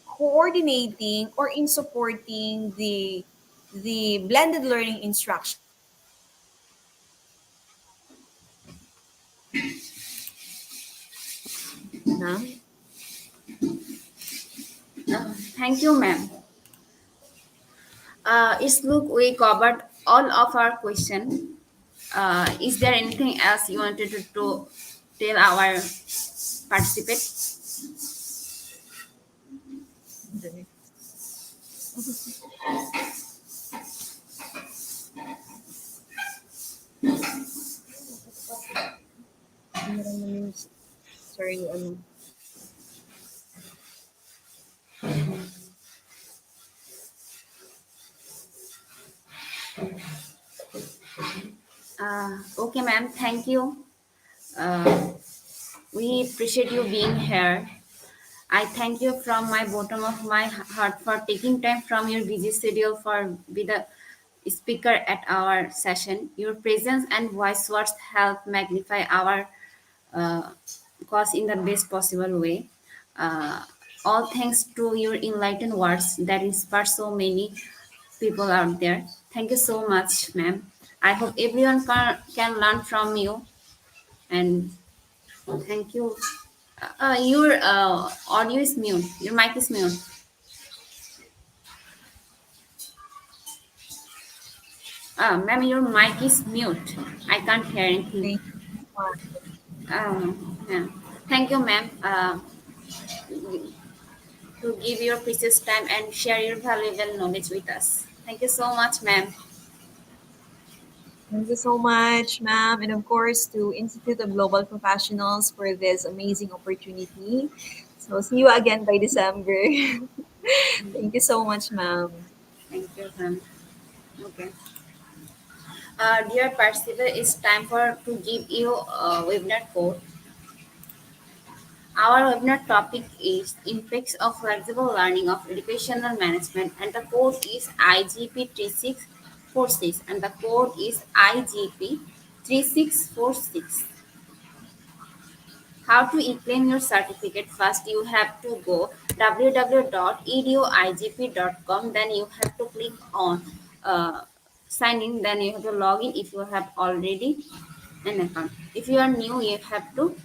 coordinating or in supporting the blended learning instruction. Na? Thank you, ma'am. It's look we covered all of our question. Is there anything else you wanted to tell our participants? Meron naman, sorry, ano. Okay, ma'am. Thank you. Uh, we appreciate you being here. I thank you from my bottom of my heart for taking time from your busy schedule for be the speaker at our session. Your presence and voice words help magnify our uh, cause in the best possible way. Uh, all thanks to your enlightened words that inspire so many people out there. Thank you so much, ma'am. I hope everyone can learn from you and thank you. Your audio is mute. Your mic is mute. Ma'am, your mic is mute. I can't hear anything. Thank you so much. Yeah. Thank you, ma'am, to give your precious time and share your valuable knowledge with us. Thank you so much, ma'am. Thank you so much, ma'am, and of course to Institute of Global Professionals for this amazing opportunity. So see you again by December. Thank you so much, ma'am. Thank you, ma'am. Okay. Dear participant, it's time for to give you a webinar code. Our webinar topic is Impacts of Flexible Learning of Educational Management, and the code is IGP 3646, and the code is IGP 3646. How to claim your certificate? First, you have to go www.eduigp.com. Then you have to click on sign in. Then you have to log in if you have already an account. If you are new, you have to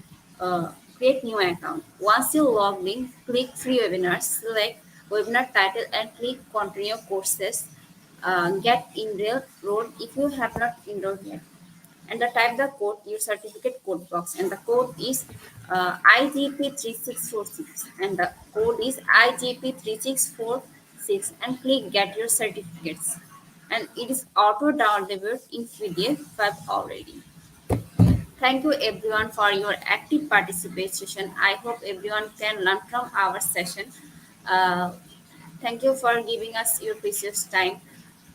create new account. Once you log in, click free webinars, select webinar title and click continue courses. Get enrolled if you have not enrolled yet. and the type the code your certificate code box, and the code is IGP3646, and the code is IGP3646, and click get your certificates, and it is auto downloaded in PDF file already. Thank you everyone for your active participation. I hope everyone can learn from our session. Uh, Thank you for giving us your precious time.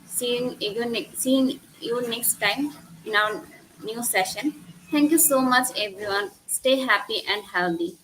Seeing you next time in our new session. Thank you so much, everyone. Stay happy and healthy.